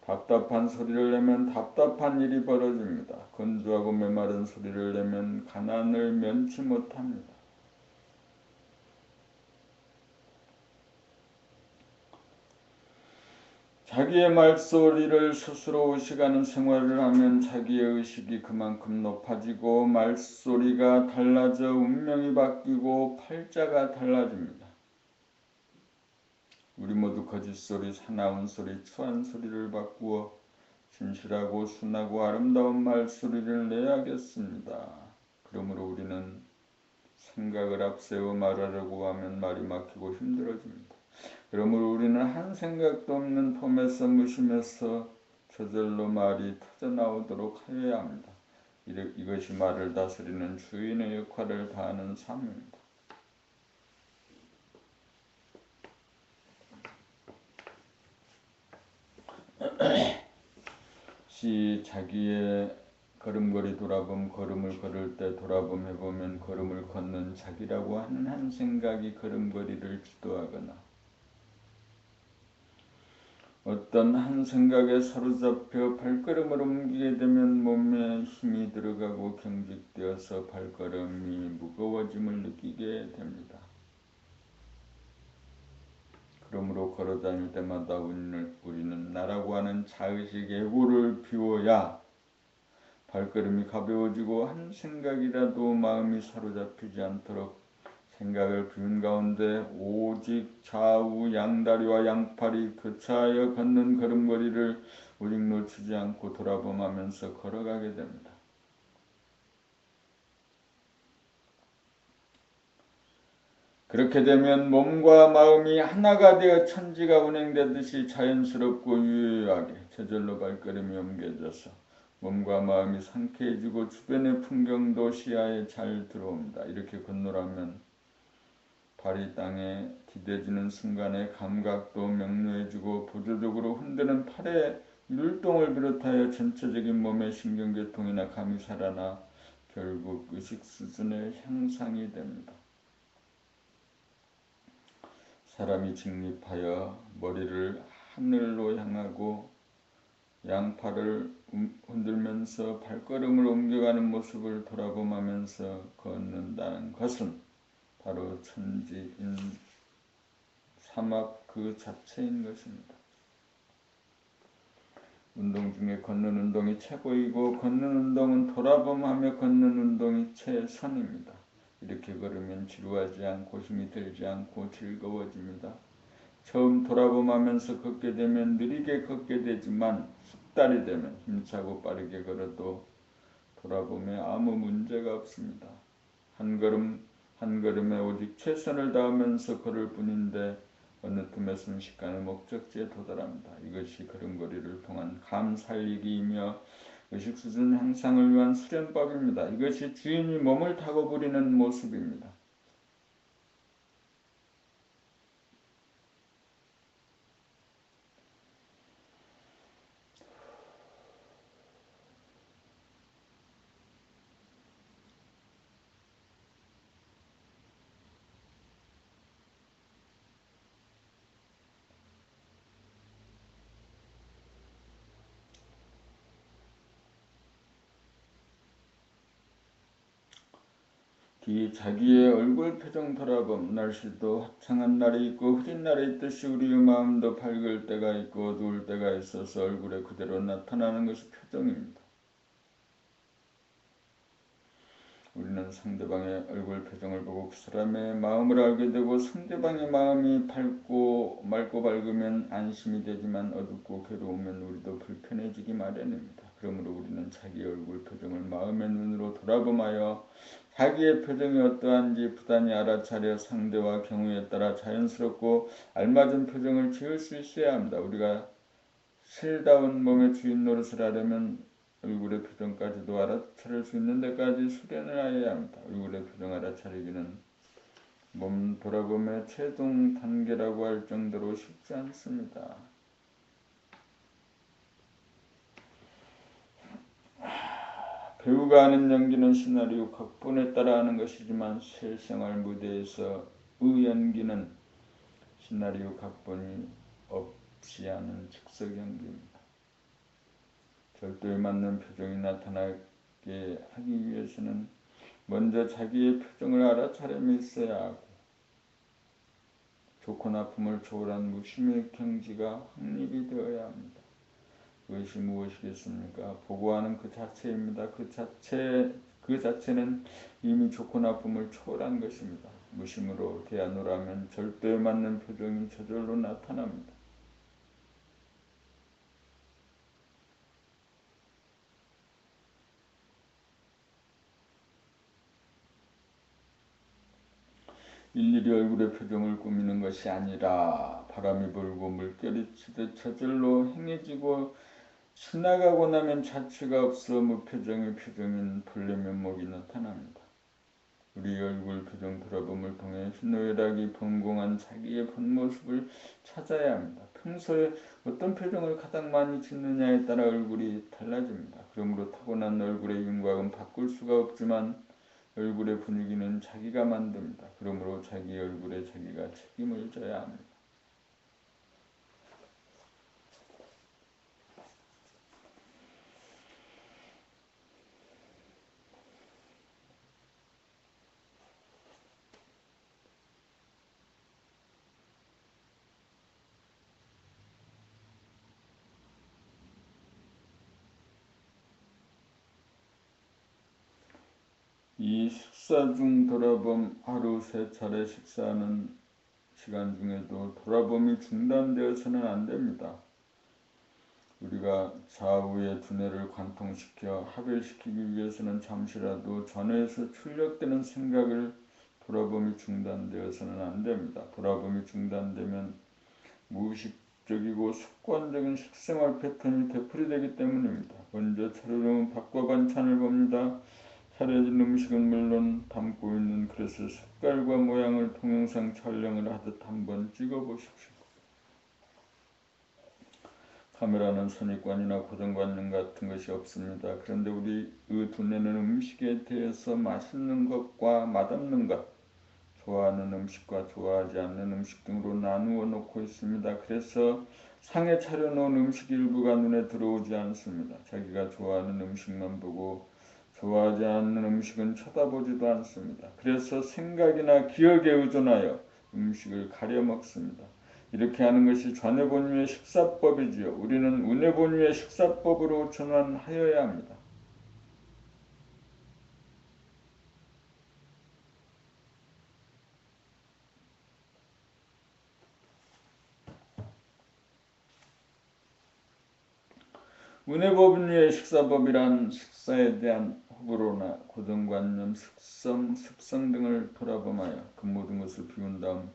Speaker 1: 답답한 소리를 내면 답답한 일이 벌어집니다. 건조하고 메마른 소리를 내면 가난을 면치 못합니다. 자기의 말소리를 스스로 의식하는 생활을 하면 자기의 의식이 그만큼 높아지고 말소리가 달라져 운명이 바뀌고 팔자가 달라집니다. 우리 모두 거짓소리, 사나운 소리, 추한 소리를 바꾸어 진실하고 순하고 아름다운 말소리를 내야겠습니다. 그러므로 우리는 생각을 앞세워 말하려고 하면 말이 막히고 힘들어집니다. 그러므로 우리는 한 생각도 없는 폼에서 무심해서 저절로 말이 터져나오도록 하여야 합니다. 이것이 말을 다스리는 주인의 역할을 다하는 삶입니다. 자기의 걸음걸이 돌아봄, 걸음을 걸을 때 돌아봄 해보면 걸음을 걷는 자기라고 하는 한 생각이 걸음걸이를 주도하거나 어떤 한 생각에 사로잡혀 발걸음을 옮기게 되면 몸에 힘이 들어가고 경직되어서 발걸음이 무거워짐을 느끼게 됩니다. 그러므로 걸어다닐 때마다 우리는 나라고 하는 자의식의 후를 비워야 발걸음이 가벼워지고 한 생각이라도 마음이 사로잡히지 않도록 생각을 비운 가운데 오직 좌우 양다리와 양팔이 교차하여 걷는 걸음걸이를 오직 놓치지 않고 돌아보면서 걸어가게 됩니다. 그렇게 되면 몸과 마음이 하나가 되어 천지가 운행되듯이 자연스럽고 유효하게 저절로 발걸음이 옮겨져서 몸과 마음이 상쾌해지고 주변의 풍경도 시야에 잘 들어옵니다. 이렇게 건너라면 발이 땅에 디뎌지는 순간에 감각도 명료해지고 보조적으로 흔드는 팔의 율동을 비롯하여 전체적인 몸의 신경계통이나 감이 살아나 결국 의식 수준의 향상이 됩니다. 사람이 직립하여 머리를 하늘로 향하고 양팔을 흔들면서 발걸음을 옮겨가는 모습을 돌아보면서 걷는다는 것은 바로 천지인 삼합 그 자체인 것입니다. 운동 중에 걷는 운동이 최고이고 걷는 운동은 돌아봄하며 걷는 운동이 최선입니다. 이렇게 걸으면 지루하지 않고 힘이 들지 않고 즐거워집니다. 처음 돌아봄하면서 걷게 되면 느리게 걷게 되지만 숙달이 되면 힘차고 빠르게 걸어도 돌아봄에 아무 문제가 없습니다. 한 걸음 한 걸음에 오직 최선을 다하면서 걸을 뿐인데 어느 틈에 순식간에 목적지에 도달합니다. 이것이 걸음걸이를 통한 감 살리기이며 의식 수준 향상을 위한 수련법입니다. 이것이 주인이 몸을 타고 부리는 모습입니다. 자기의 얼굴 표정 돌아봄. 날씨도 화창한 날이 있고 흐린 날이 있듯이 우리의 마음도 밝을 때가 있고 어두울 때가 있어서 얼굴에 그대로 나타나는 것이 표정입니다. 우리는 상대방의 얼굴 표정을 보고 그 사람의 마음을 알게 되고 상대방의 마음이 맑고 밝으면 안심이 되지만 어둡고 괴로우면 우리도 불편해지기 마련입니다. 그러므로 우리는 자기 얼굴 표정을 마음의 눈으로 돌아보며 자기의 표정이 어떠한지 부단히 알아차려 상대와 경우에 따라 자연스럽고 알맞은 표정을 지을 수 있어야 합니다. 우리가 실다운 몸의 주인 노릇을 하려면 얼굴의 표정까지도 알아차릴 수 있는 데까지 수련을 해야 합니다. 얼굴의 표정 알아차리기는 몸 돌아봄의 최종 단계라고 할 정도로 쉽지 않습니다. 배우가 하는 연기는 시나리오 각본에 따라 하는 것이지만 실생활 무대에서 연기는 시나리오 각본이 없이 하는 즉석 연기입니다. 절도에 맞는 표정이 나타나게 하기 위해서는 먼저 자기의 표정을 알아차림이 있어야 하고 좋고 나쁨을 초월한 무심의 경지가 확립이 되어야 합니다. 그것이 무엇이겠습니까? 보고하는 그 자체입니다. 그 자체는 이미 좋고 나쁨을 초월한 것입니다. 무심으로 대하노라면 절도에 맞는 표정이 저절로 나타납니다. 일일이 얼굴의 표정을 꾸미는 것이 아니라 바람이 불고 물결이 치듯 저절로 행해지고 지나가고 나면 자취가 없어 무표정의 표정인 본래 면목이 나타납니다. 우리 얼굴 표정 돌아봄을 통해 희노애락이 번공한 자기의 본모습을 찾아야 합니다. 평소에 어떤 표정을 가장 많이 짓느냐에 따라 얼굴이 달라집니다. 그러므로 타고난 얼굴의 윤곽은 바꿀 수가 없지만 얼굴의 분위기는 자기가 만듭니다. 그러므로 자기 얼굴에 자기가 책임을 져야 합니다. 이 식사 중 돌아봄, 하루 3차례 식사하는 시간 중에도 돌아봄이 중단되어서는 안 됩니다. 우리가 좌우의 두뇌를 관통시켜 합일시키기 위해서는 잠시라도 전에서 출력되는 생각을 돌아봄이 중단되어서는 안 됩니다. 돌아봄이 중단되면 무의식적이고 습관적인 식생활 패턴이 되풀이되기 때문입니다. 먼저 차려놓은 밥과 반찬을 봅니다. 차려진 음식은 물론 담고 있는 그릇의 색깔과 모양을 동영상 촬영을 하듯 한번 찍어보십시오. 카메라는 선입관이나 고정관념 같은 것이 없습니다. 그런데 우리의 두뇌는 음식에 대해서 맛있는 것과 맛없는 것, 좋아하는 음식과 좋아하지 않는 음식 등으로 나누어 놓고 있습니다. 그래서 상에 차려놓은 음식 일부가 눈에 들어오지 않습니다. 자기가 좋아하는 음식만 보고 좋아하지 않는 음식은 쳐다보지도 않습니다. 그래서 생각이나 기억에 의존하여 음식을 가려 먹습니다. 이렇게 하는 것이 좌뇌본유의 식사법이지요. 우리는 우뇌본유의 식사법으로 전환하여야 합니다. 우뇌본유의 식사법이란 식사에 대한 호불호나 고정관념, 습성 등을 돌아보며 그 모든 것을 비운 다음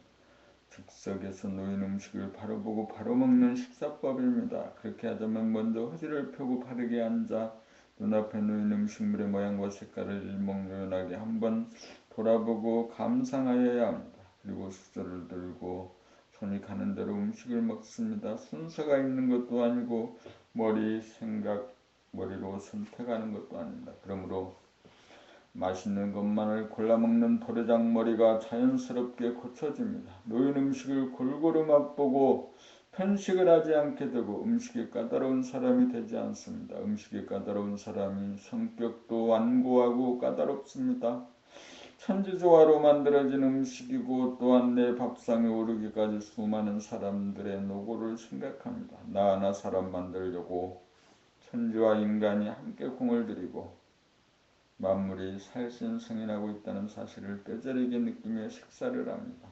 Speaker 1: 즉석에서 놓인 음식을 바로 보고 바로 먹는 식사법입니다. 그렇게 하자면 먼저 허리를 펴고 바르게 앉아 눈앞에 놓인 음식물의 모양과 색깔을 일목요연하게 한번 돌아보고 감상하여야 합니다. 그리고 수저를 들고 손이 가는 대로 음식을 먹습니다. 순서가 있는 것도 아니고 머리로 선택하는 것도 아닙니다. 그러므로 맛있는 것만을 골라먹는 도래장머리가 자연스럽게 고쳐집니다. 놓인 음식을 골고루 맛보고 편식을 하지 않게 되고 음식이 까다로운 사람이 되지 않습니다. 음식이 까다로운 사람이 성격도 완고하고 까다롭습니다. 천지조화로 만들어진 음식이고 또한 내 밥상에 오르기까지 수많은 사람들의 노고를 생각합니다. 나 하나 사람 만들려고 천지와 인간이 함께 공을 들이고 만물이 살신성인하고 있다는 사실을 뼈저리게 느끼며 식사를 합니다.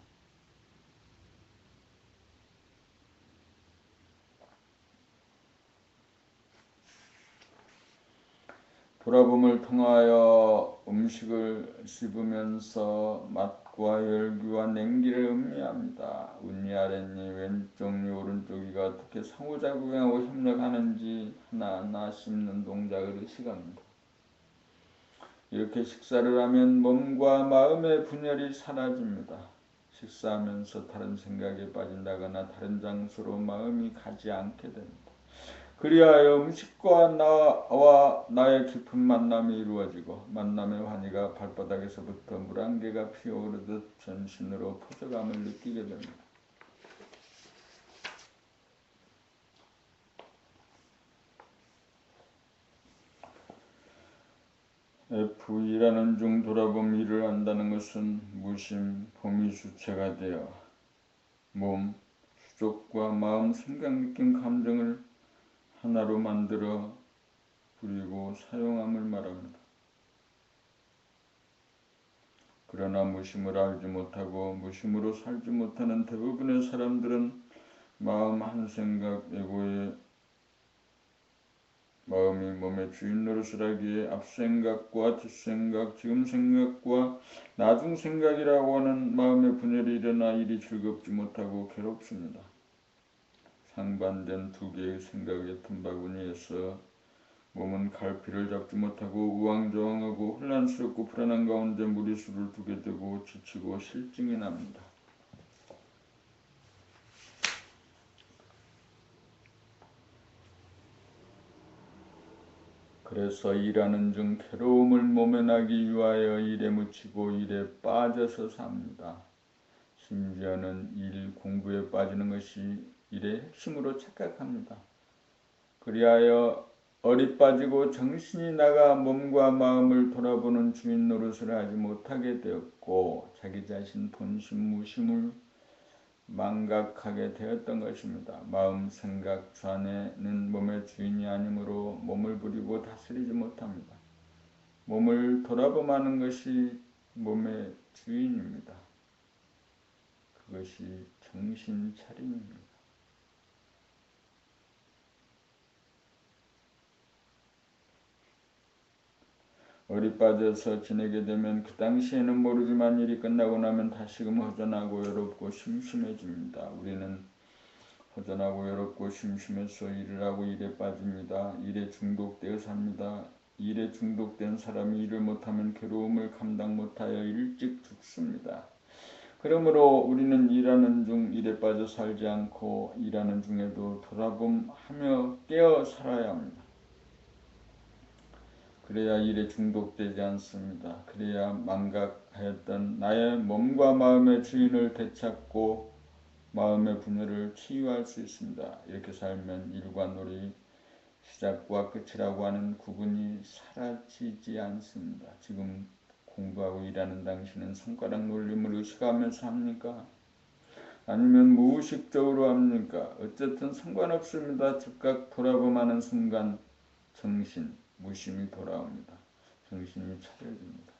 Speaker 1: 돌아봄을 통하여 음식을 씹으면서 맛과 열기와 냉기를 음미합니다. 윗니 아랫니 왼쪽니 오른쪽이가 어떻게 상호작용하고 협력하는지 하나하나 씹는 동작을 의식합니다. 이렇게 식사를 하면 몸과 마음의 분열이 사라집니다. 식사하면서 다른 생각에 빠진다거나 다른 장소로 마음이 가지 않게 됩니다. 그리하여 음식과 나와 나의 깊은 만남이 이루어지고 만남의 환희가 발바닥에서부터 물안개가 피어오르듯 전신으로 퍼져감을 느끼게 됩니다. F2라는 중 돌아봄 일을 한다는 것은 무심, 봄이 주체가 되어 몸, 수족과 마음, 생각, 느낌, 감정을 하나로 만들어 부리고 사용함을 말합니다. 그러나 무심을 알지 못하고 무심으로 살지 못하는 대부분의 사람들은 마음 한 생각, 에고의 마음이 몸의 주인 노릇을 하기에 앞생각과 뒷생각, 지금 생각과 나중 생각이라고 하는 마음의 분열이 일어나 일이 즐겁지 못하고 괴롭습니다. 상반된 두 개의 생각의 틈바구니에서 몸은 갈피를 잡지 못하고 우왕좌왕하고 혼란스럽고 불안한 가운데 무리수를 두게 되고 지치고 실증이 납니다. 그래서 일하는 중 괴로움을 모면하기 위하여 일에 묻히고 일에 빠져서 삽니다. 심지어는 일 공부에 빠지는 것이 일의 핵심으로 착각합니다. 그리하여 얼이 빠지고 정신이 나가 몸과 마음을 돌아보는 주인 노릇을 하지 못하게 되었고 자기 자신 본심 무심을 망각하게 되었던 것입니다. 마음, 생각, 좌뇌는 몸의 주인이 아니므로 몸을 부리고 다스리지 못합니다. 몸을 돌아봄하는 것이 몸의 주인입니다. 그것이 정신 차림입니다. 얼이 빠져서 지내게 되면 그 당시에는 모르지만 일이 끝나고 나면 다시금 허전하고 외롭고 심심해집니다. 우리는 허전하고 외롭고 심심해서 일을 하고 일에 빠집니다. 일에 중독되어 삽니다. 일에 중독된 사람이 일을 못하면 괴로움을 감당 못하여 일찍 죽습니다. 그러므로 우리는 일하는 중 일에 빠져 살지 않고 일하는 중에도 돌아봄하며 깨어 살아야 합니다. 그래야 일에 중독되지 않습니다. 그래야 망각하였던 나의 몸과 마음의 주인을 되찾고 마음의 분열을 치유할 수 있습니다. 이렇게 살면 일과 놀이, 시작과 끝이라고 하는 구분이 사라지지 않습니다. 지금 공부하고 일하는 당신은 손가락 놀림을 의식하면서 합니까? 아니면 무의식적으로 합니까? 어쨌든 상관없습니다. 즉각 돌아봄하는 순간 정신, 무심이 돌아옵니다. 정신이 차려집니다.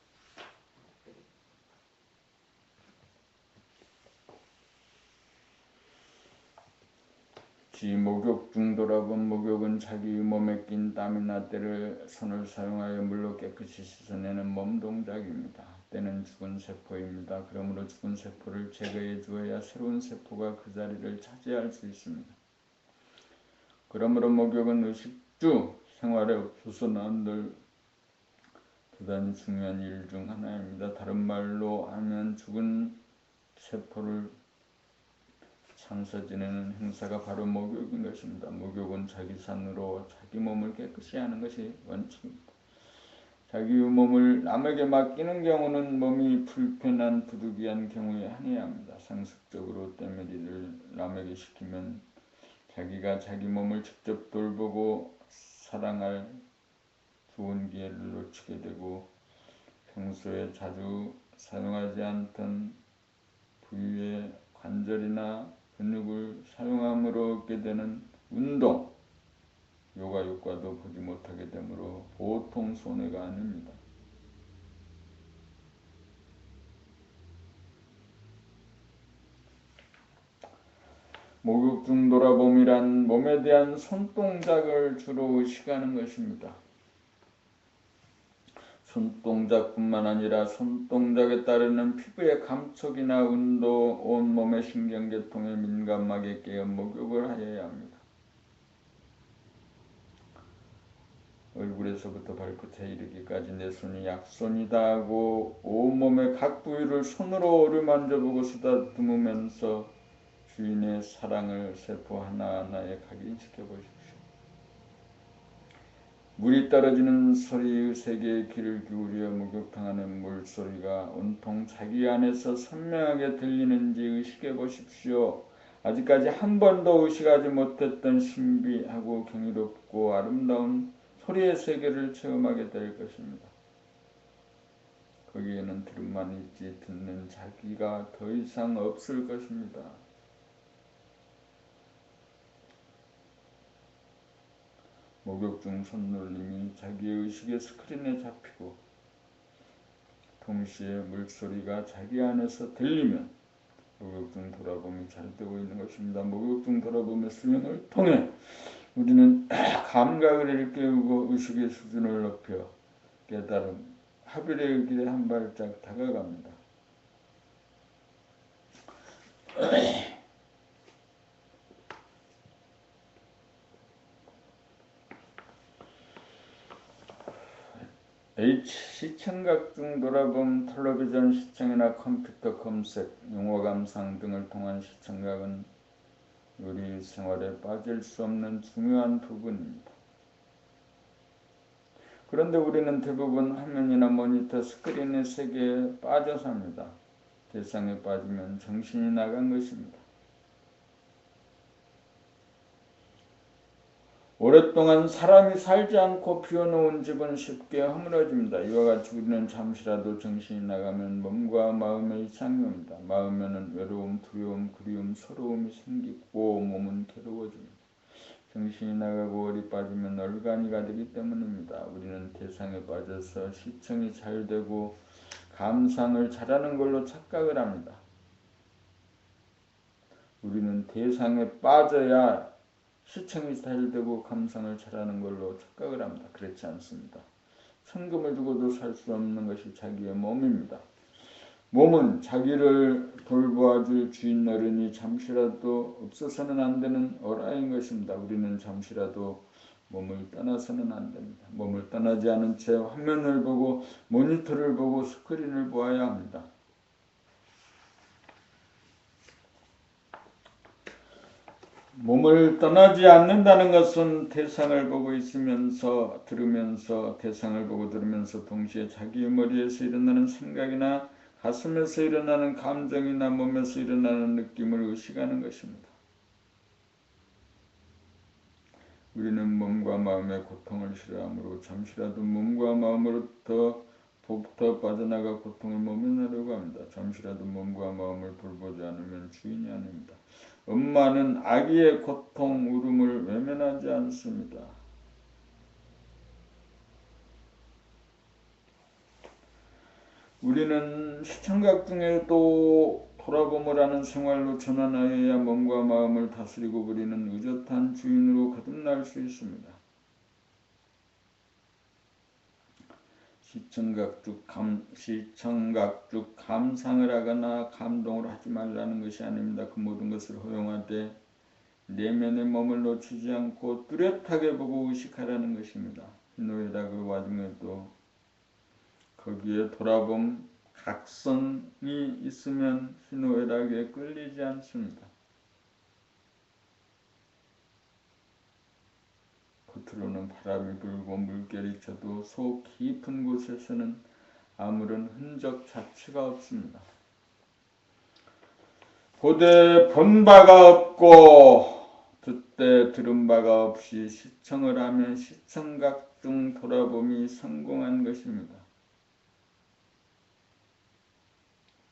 Speaker 1: 지 목욕 중 돌아본 목욕은 자기 몸에 낀 땀이나 때를 손을 사용하여 물로 깨끗이 씻어내는 몸 동작입니다. 때는 죽은 세포입니다. 그러므로 죽은 세포를 제거해 주어야 새로운 세포가 그 자리를 차지할 수 있습니다. 그러므로 목욕은 의식주 생활에 없어서는 안 될 대단히 중요한 일 중 하나입니다. 다른 말로 하면 죽은 세포를 창사지내는 행사가 바로 목욕인 것입니다. 목욕은 자기 산으로 자기 몸을 깨끗이 하는 것이 원칙입니다. 자기 몸을 남에게 맡기는 경우는 몸이 불편한 부득이한 경우에 해야 합니다. 상습적으로 때밀이를 남에게 시키면 자기가 자기 몸을 직접 돌보고 사랑할 좋은 기회를 놓치게 되고 평소에 자주 사용하지 않던 부위의 관절이나 근육을 사용함으로 얻게 되는 운동, 요가 효과도 보지 못하게 되므로 보통 손해가 아닙니다. 목욕 중 돌아봄이란 몸에 대한 손동작을 주로 의식하는 것입니다. 손동작뿐만 아니라 손동작에 따르는 피부의 감촉이나 운동, 온몸의 신경계통의 민감하게 깨어 목욕을 하여야 합니다. 얼굴에서부터 발끝에 이르기까지 내 손이 약손이다 하고 온몸의 각 부위를 손으로 어루만져보고 쓰다듬으면서 주인의 사랑을 세포 하나하나에 각인시켜 보십시오. 물이 떨어지는 소리의 세계에 귀를 기울여 목욕탕하는 물소리가 온통 자기 안에서 선명하게 들리는지 의식해 보십시오. 아직까지 한 번도 의식하지 못했던 신비하고 경이롭고 아름다운 소리의 세계를 체험하게 될 것입니다. 거기에는 들음만 있지 듣는 자기가 더 이상 없을 것입니다. 목욕 중 손놀림이 자기의 의식의 스크린에 잡히고 동시에 물소리가 자기 안에서 들리면 목욕 중 돌아봄이 잘 되고 있는 것입니다. 목욕 중 돌아봄의 수행을 통해 우리는 감각을 일깨우고 의식의 수준을 높여 깨달음, 합일의 길에 한 발짝 다가갑니다. 시청각 중 돌아봄, 텔레비전 시청이나 컴퓨터 검색, 용어 감상 등을 통한 시청각은 우리 생활에 빠질 수 없는 중요한 부분입니다. 그런데 우리는 대부분 화면이나 모니터, 스크린의 세계에 빠져 삽니다. 대상에 빠지면 정신이 나간 것입니다. 오랫동안 사람이 살지 않고 비워놓은 집은 쉽게 허물어집니다. 이와 같이 우리는 잠시라도 정신이 나가면 몸과 마음에 이상이 옵니다. 마음에는 외로움, 두려움, 그리움, 서러움이 생기고 몸은 괴로워집니다. 정신이 나가고 얼이 빠지면 얼간이가 되기 때문입니다. 우리는 대상에 빠져서 시청이 잘 되고 감상을 잘하는 걸로 착각을 합니다. 우리는 대상에 빠져야 시청이 잘 되고 감상을 잘하는 걸로 착각을 합니다. 그렇지 않습니다. 천금을 주고도 살 수 없는 것이 자기의 몸입니다. 몸은 자기를 돌보아줄 주인 어른이 잠시라도 없어서는 안 되는 어라인 것입니다. 우리는 잠시라도 몸을 떠나서는 안 됩니다. 몸을 떠나지 않은 채 화면을 보고 모니터를 보고 스크린을 보아야 합니다. 몸을 떠나지 않는다는 것은 대상을 보고 있으면서 들으면서 대상을 보고 들으면서 동시에 자기의 머리에서 일어나는 생각이나 가슴에서 일어나는 감정이나 몸에서 일어나는 느낌을 의식하는 것입니다. 우리는 몸과 마음의 고통을 싫어하므로 잠시라도 몸과 마음으로부터 빠져나가 고통을 모면하려고 합니다. 잠시라도 몸과 마음을 돌보지 않으면 주인이 아닙니다. 엄마는 아기의 고통, 울음을 외면하지 않습니다. 우리는 시청각 중에도 돌아봄을 하는 생활로 전환하여야 몸과 마음을 다스리고 우리는 의젓한 주인으로 거듭날 수 있습니다. 시청각 중 감상을 하거나 감동을 하지 말라는 것이 아닙니다. 그 모든 것을 허용하되 내면의 몸을 놓치지 않고 뚜렷하게 보고 의식하라는 것입니다. 희노애락 그 와중에도 거기에 돌아봄 각성이 있으면 희노애락에 끌리지 않습니다. 겉으로는 바람이 불고 물결이 쳐도 속 깊은 곳에서는 아무런 흔적 자체가 없습니다. 보되 본 바가 없고 듣되 들은 바가 없이 시청을 하면 시청각 중 돌아봄이 성공한 것입니다.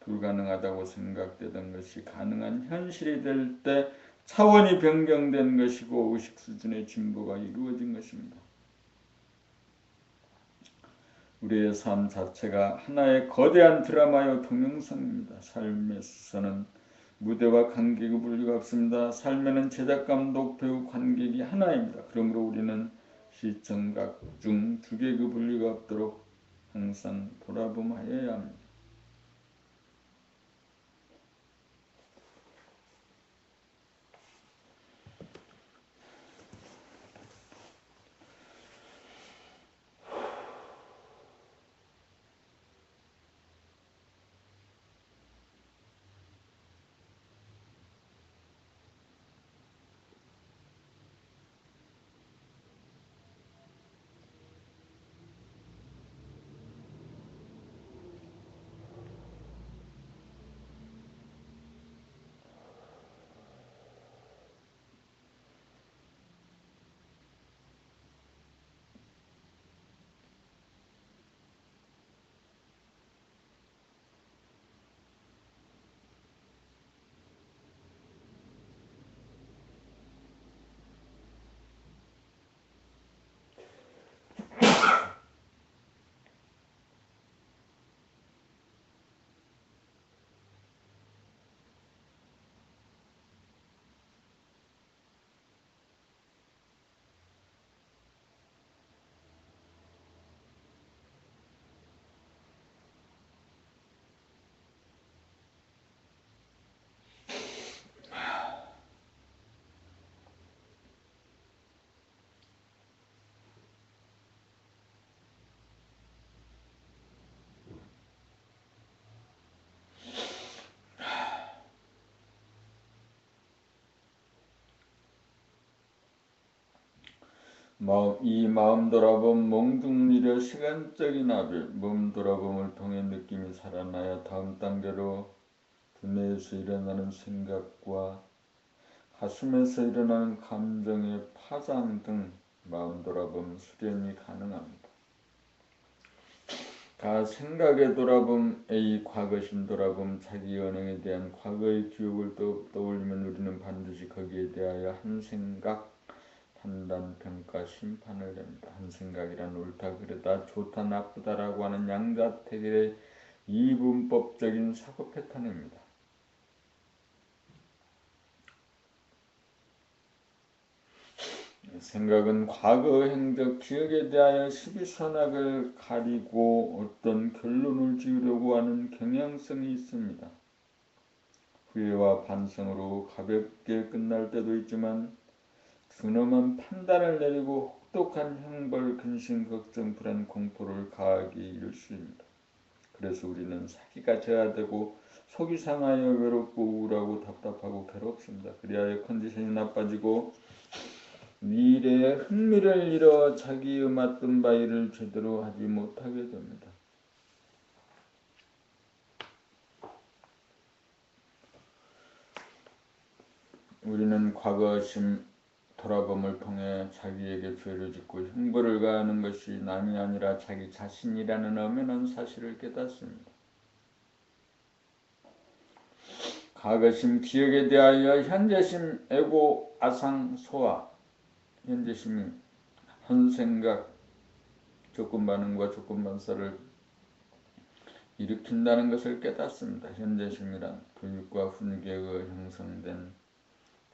Speaker 1: 불가능하다고 생각되던 것이 가능한 현실이 될 때 차원이 변경된 것이고 의식 수준의 진보가 이루어진 것입니다. 우리의 삶 자체가 하나의 거대한 드라마요 동영상입니다. 삶에서는 무대와 관객의 분리가 없습니다. 삶에는 제작, 감독, 배우, 관객이 하나입니다. 그러므로 우리는 시청각 중 두 개의 분리가 없도록 항상 돌아봄하여야 합니다. 이 마음 돌아봄, 몽둥이려 시간적인 합일, 몸 돌아봄을 통해 느낌이 살아나야 다음 단계로 두뇌에서 일어나는 생각과 가슴에서 일어나는 감정의 파장 등 마음 돌아봄 수련이 가능합니다. 생각의 돌아봄, A 과거심 돌아봄, 자기 연행에 대한 과거의 기억을 떠올리면 우리는 반드시 거기에 대하여 한 생각, 판단, 평가, 심판을 냅니다. 한 생각이란 옳다, 그르다, 좋다, 나쁘다라고 하는 양자택일의 이분법적인 사고 패턴입니다. 생각은 과거 행적, 기억에 대하여 시비선악을 가리고 어떤 결론을 지으려고 하는 경향성이 있습니다. 후회와 반성으로 가볍게 끝날 때도 있지만 근엄한 판단을 내리고 혹독한 형벌, 근심, 걱정, 불안, 공포를 가하게 이를 수입니다. 그래서 우리는 사기가 저하되고 속이 상하여 외롭고 우울하고 답답하고 괴롭습니다. 그리하여 컨디션이 나빠지고 미래에 흥미를 잃어 자기의 맡은 바 일을 제대로 하지 못하게 됩니다. 우리는 과거심 돌아봄을 통해 자기에게 죄를 짓고 형벌을 가하는 것이 남이 아니라 자기 자신이라는 엄연한 사실을 깨닫습니다. 과거심, 기억에 대하여 현재심, 에고, 아상, 소화. 현재심이 현생각, 조건반응과 조건반사를 일으킨다는 것을 깨닫습니다. 현재심이란 교육과 훈계에 형성된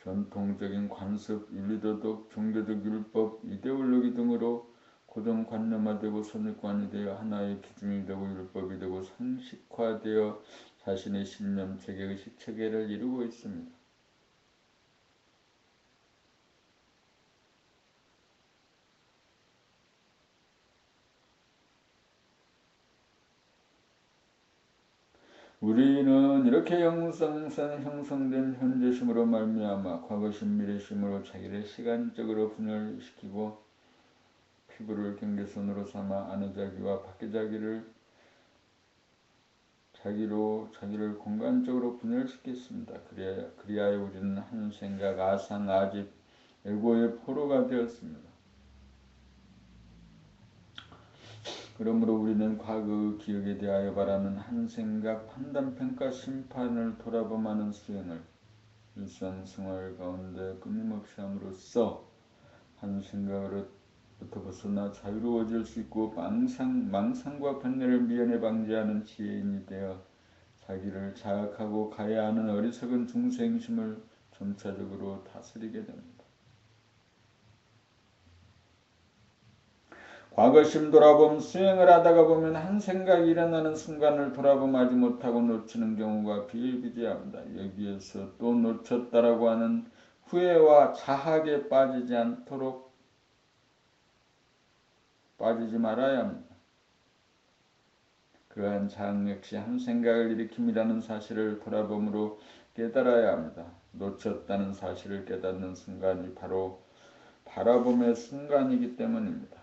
Speaker 1: 전통적인 관습, 윤리도덕, 종교적 율법, 이데올로기 등으로 고정관념화되고 선입관이 되어 하나의 기준이 되고 율법이 되고 상식화되어 자신의 신념, 체계, 의식, 체계를 이루고 있습니다. 우리는 이렇게 형성된 현재심으로 말미암아 과거심, 미래심으로 자기를 시간적으로 분열시키고 피부를 경계선으로 삼아 안의 자기와 밖의 자기를 공간적으로 분열시켰습니다. 그리하여 우리는 한 생각, 아상, 아집, 에고의 포로가 되었습니다. 그러므로 우리는 과거의 기억에 대하여 바라는 한 생각, 판단, 평가, 심판을 돌아봄하는 수행을 일상생활 가운데 끊임없이 함으로써 한 생각으로부터 벗어나 자유로워질 수 있고 망상과 번뇌를 미연에 방지하는 지혜인이 되어 자기를 자학하고 가야 하는 어리석은 중생심을 점차적으로 다스리게 됩니다. 과거심 돌아봄 수행을 하다가 보면 한 생각이 일어나는 순간을 돌아봄하지 못하고 놓치는 경우가 비일비재합니다. 여기에서 또 놓쳤다라고 하는 후회와 자학에 빠지지 말아야 합니다. 그러한 자학 역시 한 생각을 일으킴이라는 사실을 돌아봄으로 깨달아야 합니다. 놓쳤다는 사실을 깨닫는 순간이 바로 바라봄의 순간이기 때문입니다.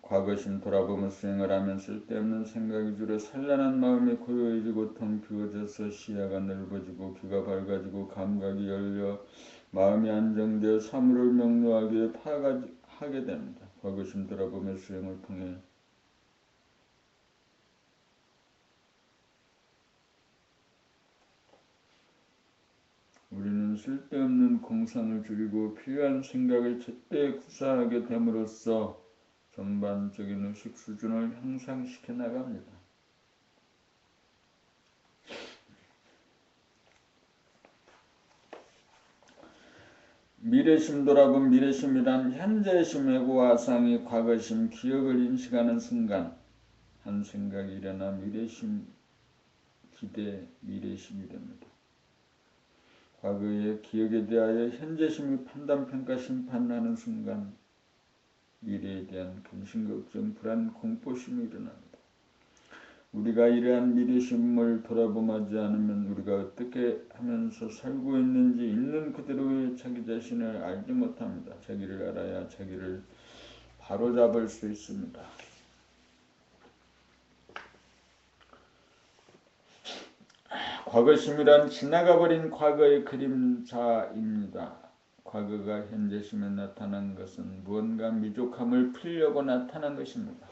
Speaker 1: 과거심 돌아보며 수행을 하면 쓸데없는 생각 위주로 산란한 마음이 고요해지고 텅 비워져서 시야가 넓어지고 귀가 밝아지고 감각이 열려 마음이 안정되어 사물을 명료하게 파악하게 됩니다. 과거심 돌아보며 수행을 통해 우리는 쓸데없는 공상을 줄이고 필요한 생각을 제때 구사하게 됨으로써 전반적인 의식 수준을 향상시켜 나갑니다. 미래심 돌아본 미래심이란 현재심, 에고, 아상이 과거심, 기억을 인식하는 순간 한 생각이 일어나 미래심, 기대, 미래심이 됩니다. 과거의 기억에 대하여 현재심이 판단, 평가, 심판하는 순간 미래에 대한 근심, 걱정, 불안, 공포심이 일어납니다. 우리가 이러한 미래심을 돌아봄하지 않으면 우리가 어떻게 하면서 살고 있는지 있는 그대로의 자기 자신을 알지 못합니다. 자기를 알아야 자기를 바로잡을 수 있습니다. 과거심이란 지나가버린 과거의 그림자입니다. 과거가 현재심에 나타난 것은 무언가 미족함을 풀려고 나타난 것입니다.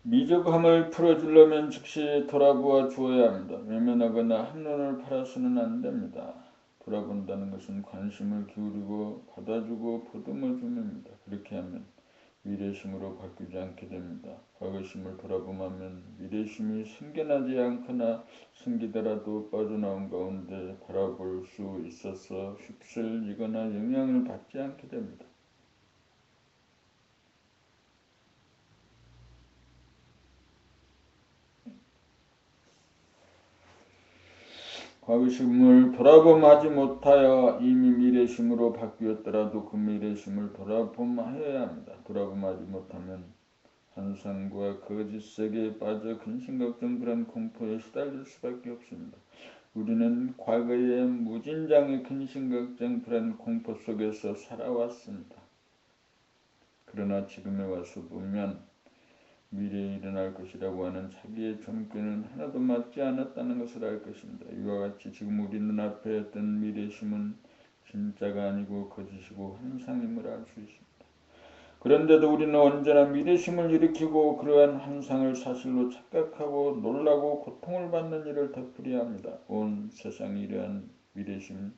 Speaker 1: 미적함을 풀어주려면 즉시 돌아보아 주어야 합니다. 외면하거나 한눈을 팔아서는 안 됩니다. 돌아본다는 것은 관심을 기울이고 받아주고 보듬어줌입니다. 그렇게 하면 미래심으로 바뀌지 않게 됩니다. 과거심을 돌아보면 미래심이 생겨나지 않거나 생기더라도 빠져나온 가운데 바라볼 수 있어서 휩쓸리거나 영향을 받지 않게 됩니다. 과거심을 돌아봄하지 못하여 이미 미래심으로 바뀌었더라도 그 미래심을 돌아봄하여야 합니다. 돌아봄하지 못하면 환상과 거짓 세계에 빠져 근심걱정 불안 공포에 시달릴 수밖에 없습니다. 우리는 과거의 무진장의 근심걱정 불안 공포 속에서 살아왔습니다. 그러나 지금에 와서 보면 미래에 일어날 것이라고 하는 자기의 점괘는 하나도 맞지 않았다는 것을 알 것입니다. 이와 같이 지금 우리 눈앞에 있던 미래심은 진짜가 아니고 거짓이고 환상임을 알 수 있습니다. 그런데도 우리는 언제나 미래심을 일으키고 그러한 환상을 사실로 착각하고 놀라고 고통을 받는 일을 되풀이합니다. 온 세상이 이러한 미래심,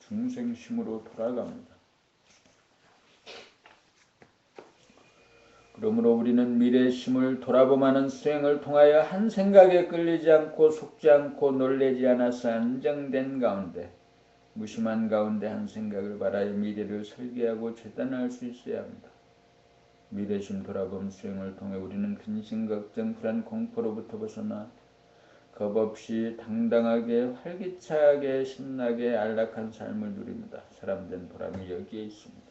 Speaker 1: 중생심으로 돌아갑니다. 그러므로 우리는 미래심을 돌아봄하는 수행을 통하여 한 생각에 끌리지 않고 속지 않고 놀래지 않아서 안정된 가운데 무심한 가운데 한 생각을 바라여 미래를 설계하고 재단할 수 있어야 합니다. 미래심 돌아봄 수행을 통해 우리는 근심 걱정 불안 공포로부터 벗어나 겁없이 당당하게 활기차게 신나게 안락한 삶을 누립니다. 사람된 보람이 여기에 있습니다.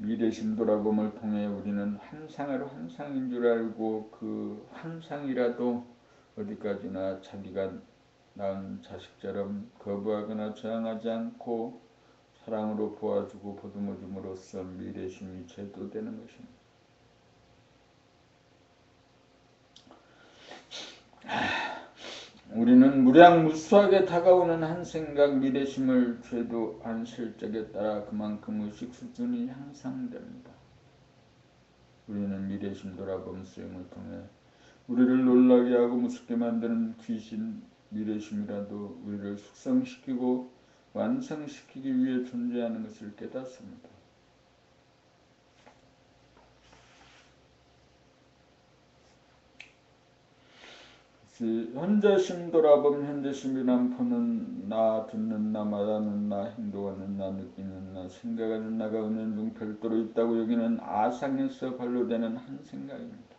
Speaker 1: 미래심 돌아봄을 통해 우리는 환상을 환상인 줄 알고 그 환상이라도 어디까지나 자기가 낳은 자식처럼 거부하거나 저항하지 않고 사랑으로 보아주고 보듬어줌으로써 미래심이 제도되는 것입니다. 우리는 무량무수하게 다가오는 한 생각 미래심을 제도한 실적에 따라 그만큼 의식 수준이 향상됩니다. 우리는 미래심 돌아봄 수행을 통해 우리를 놀라게 하고 무섭게 만드는 귀신 미래심이라도 우리를 숙성시키고 완성시키기 위해 존재하는 것을 깨닫습니다. 현재심 돌아봄 현재심이란 포는 나, 듣는 나, 말하는 나, 행동하는 나, 느끼는 나, 생각하는 나가 은연중 별도로 있다고 여기는 아상에서 발로되는 한 생각입니다.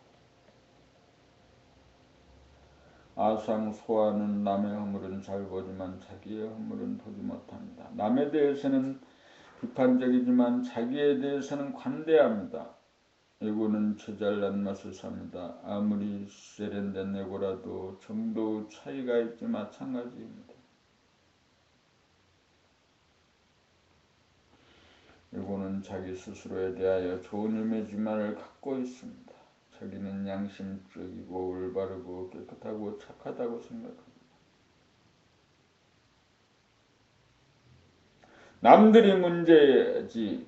Speaker 1: 아상 소화는 남의 허물은 잘 보지만 자기의 허물은 보지 못합니다. 남에 대해서는 비판적이지만 자기에 대해서는 관대합니다. 에고는 처잘난 맛을 삽니다. 아무리 세련된 에고라도 정도 차이가 있지 마찬가지입니다. 에고는 자기 스스로에 대하여 좋은 이미지만을 갖고 있습니다. 자기는 양심적이고 올바르고 깨끗하고 착하다고 생각합니다. 남들이 문제지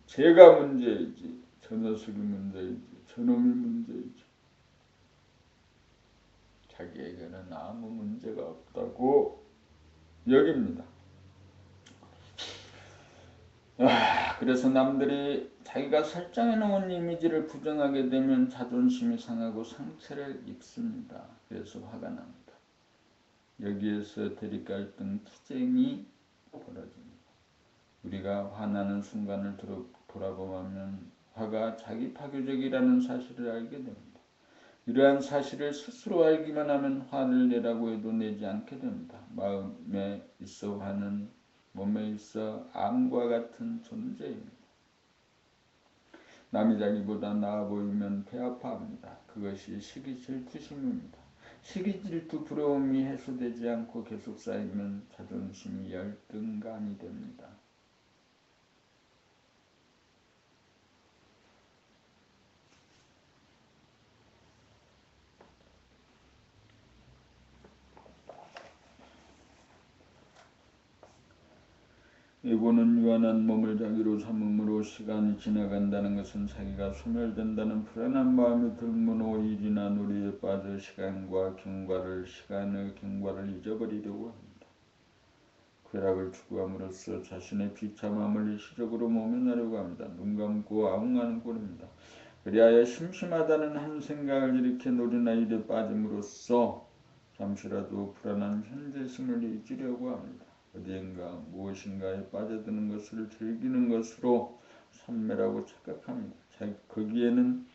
Speaker 1: 제가 문제이지 저 녀석이 문제이지 저놈이 문제이지 자기에게는 아무 문제가 없다고 여깁니다. 그래서 남들이 자기가 설정해 놓은 이미지를 부정하게 되면 자존심이 상하고 상처를 입습니다. 그래서 화가 납니다. 여기에서 대립갈등 투쟁이 벌어집니다. 우리가 화나는 순간을 돌아보면 화가 자기 파괴적이라는 사실을 알게 됩니다. 이러한 사실을 스스로 알기만 하면 화를 내라고 해도 내지 않게 됩니다. 마음에 있어 화는 몸에 있어 암과 같은 존재입니다. 남이 자기보다 나아 보이면 배아파합니다. 그것이 시기 질투심입니다. 시기 질투 부러움이 해소되지 않고 계속 쌓이면 자존심이 열등감이 됩니다. 에고는 유한한 몸을 자기로 삼음으로 시간이 지나간다는 것은 자기가 소멸된다는 불안한 마음이 들므로 일이나 놀이에 빠져 시간의 경과를 잊어버리려고 합니다. 쾌락을 추구함으로써 자신의 비참함을 일시적으로 모면하려고 합니다. 눈 감고 아웅하는 꼴입니다. 그리하여 심심하다는 한 생각을 일으켜 놀이나 일에 빠짐으로써 잠시라도 불안한 현재심을 잊으려고 합니다. 어디엔가 무엇인가에 빠져드는 것을 즐기는 것으로 산매라고 착각합니다. 거기에는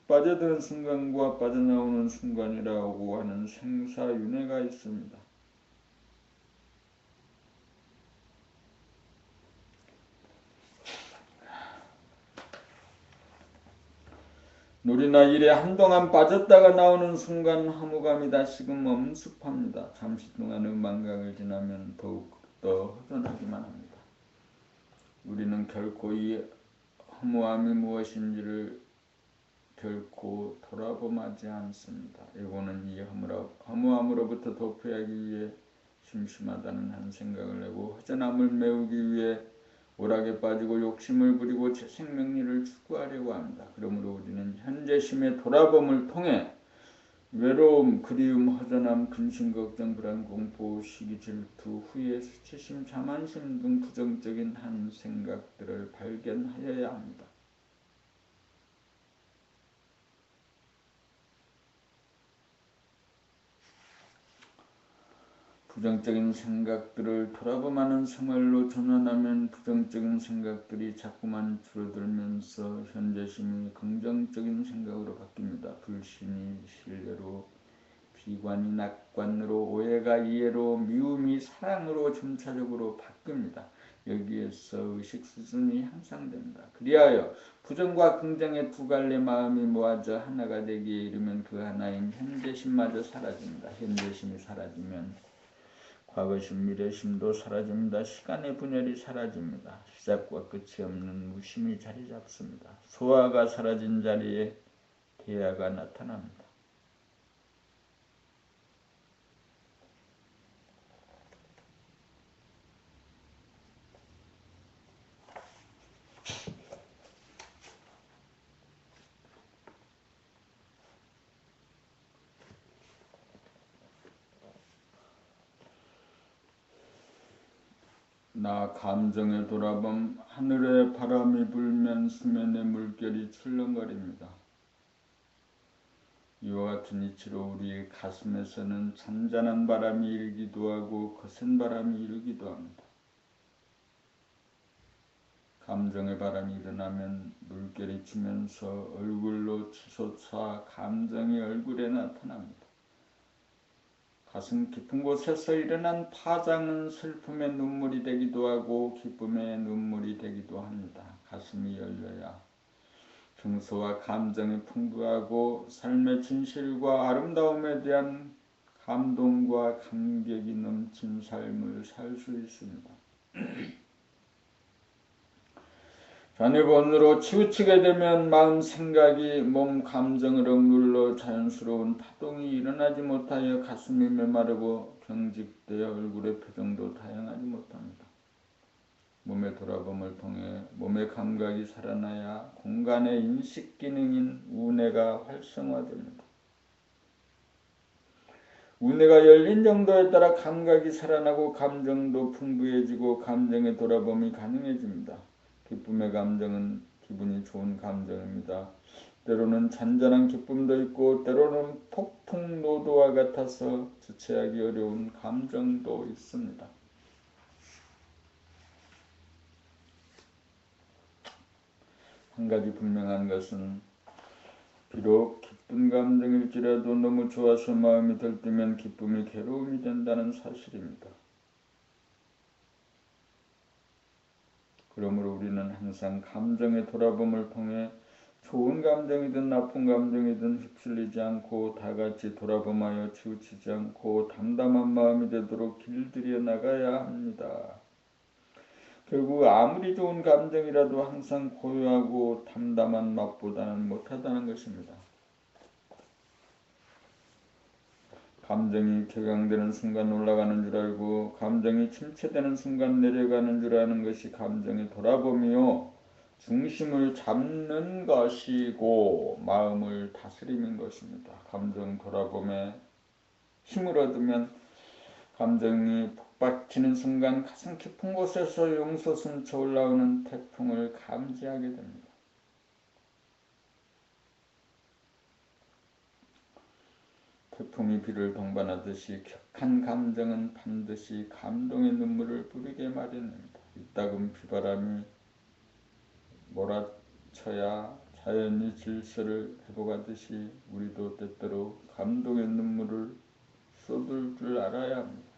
Speaker 1: 빠져드는 순간과 빠져나오는 순간이라고 하는 생사윤회가 있습니다. 놀이나 일에 한동안 빠졌다가 나오는 순간 허무감이 다시금 엄습합니다. 잠시 동안의 망각을 지나면 더욱더 허전하기만 합니다. 우리는 결코 이 허무함이 무엇인지를 결코 돌아보지 않습니다. 에고는 이 허무함으로부터 도피하기 위해 심심하다는 한 생각을 내고 허전함을 메우기 위해 오락에 빠지고 욕심을 부리고 제 생명리를 추구하려고 합니다. 그러므로 우리는 현재심의 돌아봄을 통해 외로움, 그리움, 허전함, 근심, 걱정, 불안, 공포, 시기, 질투, 후회, 수치심, 자만심 등 부정적인 한 생각들을 발견하여야 합니다. 부정적인 생각들을 돌아봄하는 생활로 전환하면 부정적인 생각들이 자꾸만 줄어들면서 현재심이 긍정적인 생각으로 바뀝니다. 불신이 신뢰로, 비관이 낙관으로, 오해가 이해로, 미움이 사랑으로 점차적으로 바뀝니다. 여기에서 의식 수준이 향상됩니다. 그리하여 부정과 긍정의 두 갈래 마음이 모아져 하나가 되기에 이르면 그 하나인 현재심마저 사라집니다. 현재심이 사라지면 과거심, 미래심도 사라집니다. 시간의 분열이 사라집니다. 시작과 끝이 없는 무심이 자리 잡습니다. 소화가 사라진 자리에 대야가 나타납니다. 나 감정의 돌아봄. 하늘에 바람이 불면 수면의 물결이 출렁거립니다. 이와 같은 이치로 우리 가슴에서는 잔잔한 바람이 일기도 하고 거센 바람이 일기도 합니다. 감정의 바람이 일어나면 물결이 치면서 얼굴로 치솟아 감정이 얼굴에 나타납니다. 가슴 깊은 곳에서 일어난 파장은 슬픔의 눈물이 되기도 하고 기쁨의 눈물이 되기도 합니다. 가슴이 열려야 정서와 감정이 풍부하고 삶의 진실과 아름다움에 대한 감동과 감격이 넘친 삶을 살 수 있습니다. 전입원으로 치우치게 되면 마음 생각이 몸 감정을 억눌러 자연스러운 파동이 일어나지 못하여 가슴이 메마르고 경직되어 얼굴의 표정도 다양하지 못합니다. 몸의 돌아봄을 통해 몸의 감각이 살아나야 공간의 인식 기능인 우뇌가 활성화됩니다. 우뇌가 열린 정도에 따라 감각이 살아나고 감정도 풍부해지고 감정의 돌아봄이 가능해집니다. 기쁨의 감정은 기분이 좋은 감정입니다. 때로는 잔잔한 기쁨도 있고 때로는 폭풍노도와 같아서 주체하기 어려운 감정도 있습니다. 한 가지 분명한 것은 비록 기쁜 감정일지라도 너무 좋아서 마음이 들뜨면 기쁨이 괴로움이 된다는 사실입니다. 그러므로 우리는 항상 감정의 돌아봄을 통해 좋은 감정이든 나쁜 감정이든 휩쓸리지 않고 다같이 돌아봄하여 치우치지 않고 담담한 마음이 되도록 길들여 나가야 합니다. 결국 아무리 좋은 감정이라도 항상 고요하고 담담한 맛보다는 못하다는 것입니다. 감정이 격양되는 순간 올라가는 줄 알고 감정이 침체되는 순간 내려가는 줄 아는 것이 감정의 돌아봄이요 중심을 잡는 것이고 마음을 다스리는 것입니다. 감정 돌아봄에 힘을 얻으면 감정이 북받치는 순간 가슴 깊은 곳에서 용서 숨쳐 올라오는 태풍을 감지하게 됩니다. 태풍이 비를 동반하듯이 격한 감정은 반드시 감동의 눈물을 뿌리게 마련입니다. 이따금 비바람이 몰아쳐야 자연이 질서를 회복하듯이 우리도 때때로 감동의 눈물을 쏟을 줄 알아야 합니다.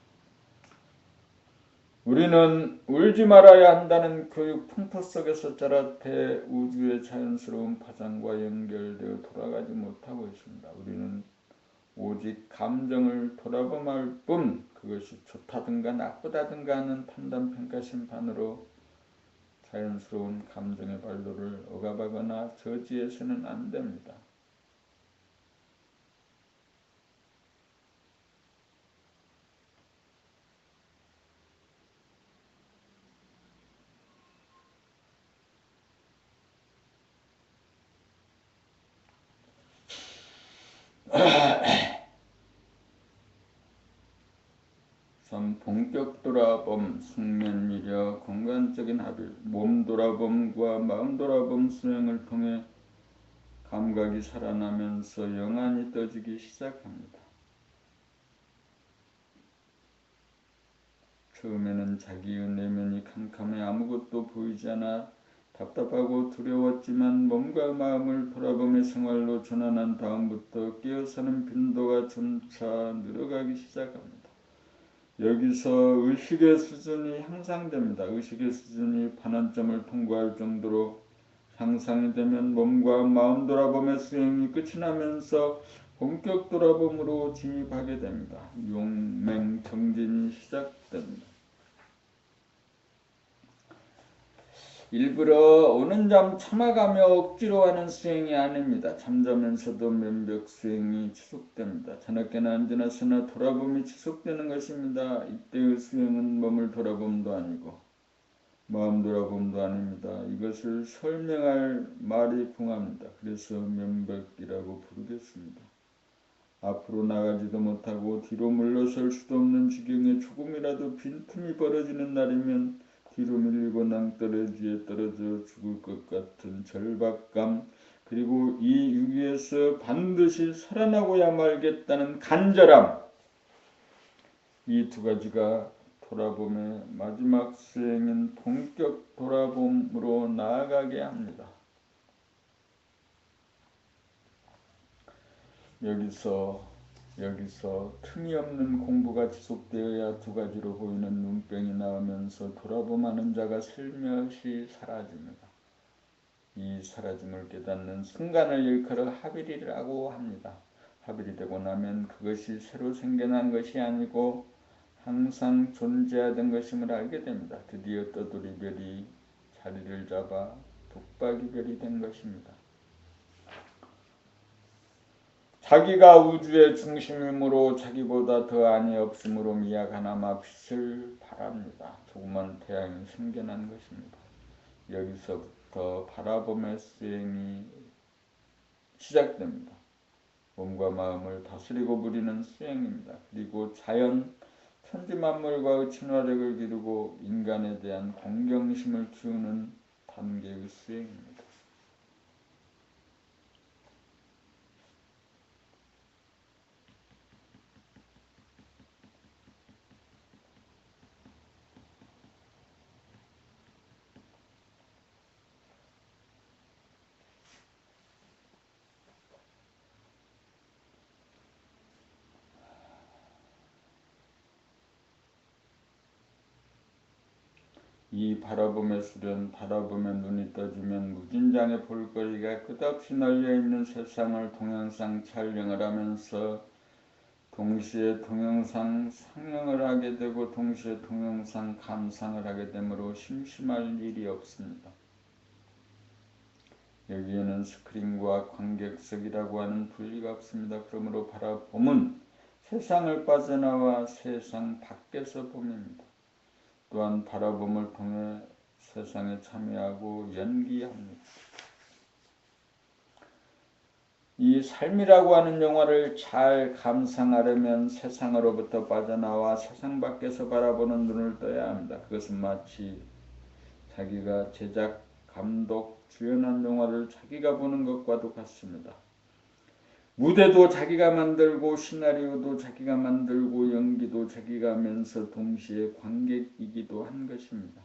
Speaker 1: 우리는 울지 말아야 한다는 교육 풍토 속에서 자라 대우주의 자연스러운 파장과 연결되어 돌아가지 못하고 있습니다. 우리는 오직 감정을 돌아보말 뿐 그것이 좋다든가 나쁘다든가 하는 판단평가 심판으로 자연스러운 감정의 발로를 억압하거나 저지해서는 안 됩니다. 본격 돌아봄, 숙면 미려, 공간적인 합일, 몸 돌아봄과 마음 돌아봄 수행을 통해 감각이 살아나면서 영안이 떠지기 시작합니다. 처음에는 자기의 내면이 캄캄해 아무것도 보이지 않아 답답하고 두려웠지만 몸과 마음을 돌아보며 생활로 전환한 다음부터 깨어서는 빈도가 점차 늘어가기 시작합니다. 여기서 의식의 수준이 향상됩니다. 의식의 수준이 반환점을 통과할 정도로 향상이 되면 몸과 마음 돌아봄의 수행이 끝이 나면서 본격 돌아봄으로 진입하게 됩니다. 용맹정진이 시작됩니다. 일부러 오는 잠 참아가며 억지로 하는 수행이 아닙니다. 잠자면서도 면벽 수행이 지속됩니다. 저녁에나 앉아나서나 돌아봄이 지속되는 것입니다. 이때의 수행은 몸을 돌아봄도 아니고 마음 돌아봄도 아닙니다. 이것을 설명할 말이 궁합니다. 그래서 면벽이라고 부르겠습니다. 앞으로 나가지도 못하고 뒤로 물러설 수도 없는 지경에 조금이라도 빈틈이 벌어지는 날이면 뒤로 밀리고 낭떠러지에 떨어져 죽을 것 같은 절박감, 그리고 이 위기에서 반드시 살아나고야 말겠다는 간절함, 이 두 가지가 돌아봄의 마지막 수행인 본격 돌아봄으로 나아가게 합니다. 여기서 틈이 없는 공부가 지속되어야 두 가지로 보이는 눈병이 나오면서 돌아봄하는 자가 슬며시 사라집니다. 이 사라짐을 깨닫는 순간을 일컬어 하빌이라고 합니다. 하빌이 되고 나면 그것이 새로 생겨난 것이 아니고 항상 존재하던 것임을 알게 됩니다. 드디어 떠돌이별이 자리를 잡아 북박이별이 된 것입니다. 자기가 우주의 중심이므로 자기보다 더 안이 없으므로 미약하나마 빛을 바랍니다. 조그만 태양이 생겨난 것입니다. 여기서부터 바라봄의 수행이 시작됩니다. 몸과 마음을 다스리고 부리는 수행입니다. 그리고 자연, 천지만물과의 친화력을 기르고 인간에 대한 공경심을 키우는 단계의 수행입니다. 이 바라봄의 수련, 바라보며 눈이 떠지면 무진장의 볼거리가 끝없이 널려있는 세상을 동영상 촬영을 하면서 동시에 동영상 상영을 하게 되고 동시에 동영상 감상을 하게 되므로 심심할 일이 없습니다. 여기에는 스크린과 관객석이라고 하는 분리가 없습니다. 그러므로 바라봄은 세상을 빠져나와 세상 밖에서 봄입니다. 또한 바라봄을 통해 세상에 참여하고 연기합니다. 이 삶이라고 하는 영화를 잘 감상하려면 세상으로부터 빠져나와 세상 밖에서 바라보는 눈을 떠야 합니다. 그것은 마치 자기가 제작, 감독, 주연한 영화를 자기가 보는 것과도 같습니다. 무대도 자기가 만들고 시나리오도 자기가 만들고 연기도 자기가 하면서 동시에 관객이기도 한 것입니다.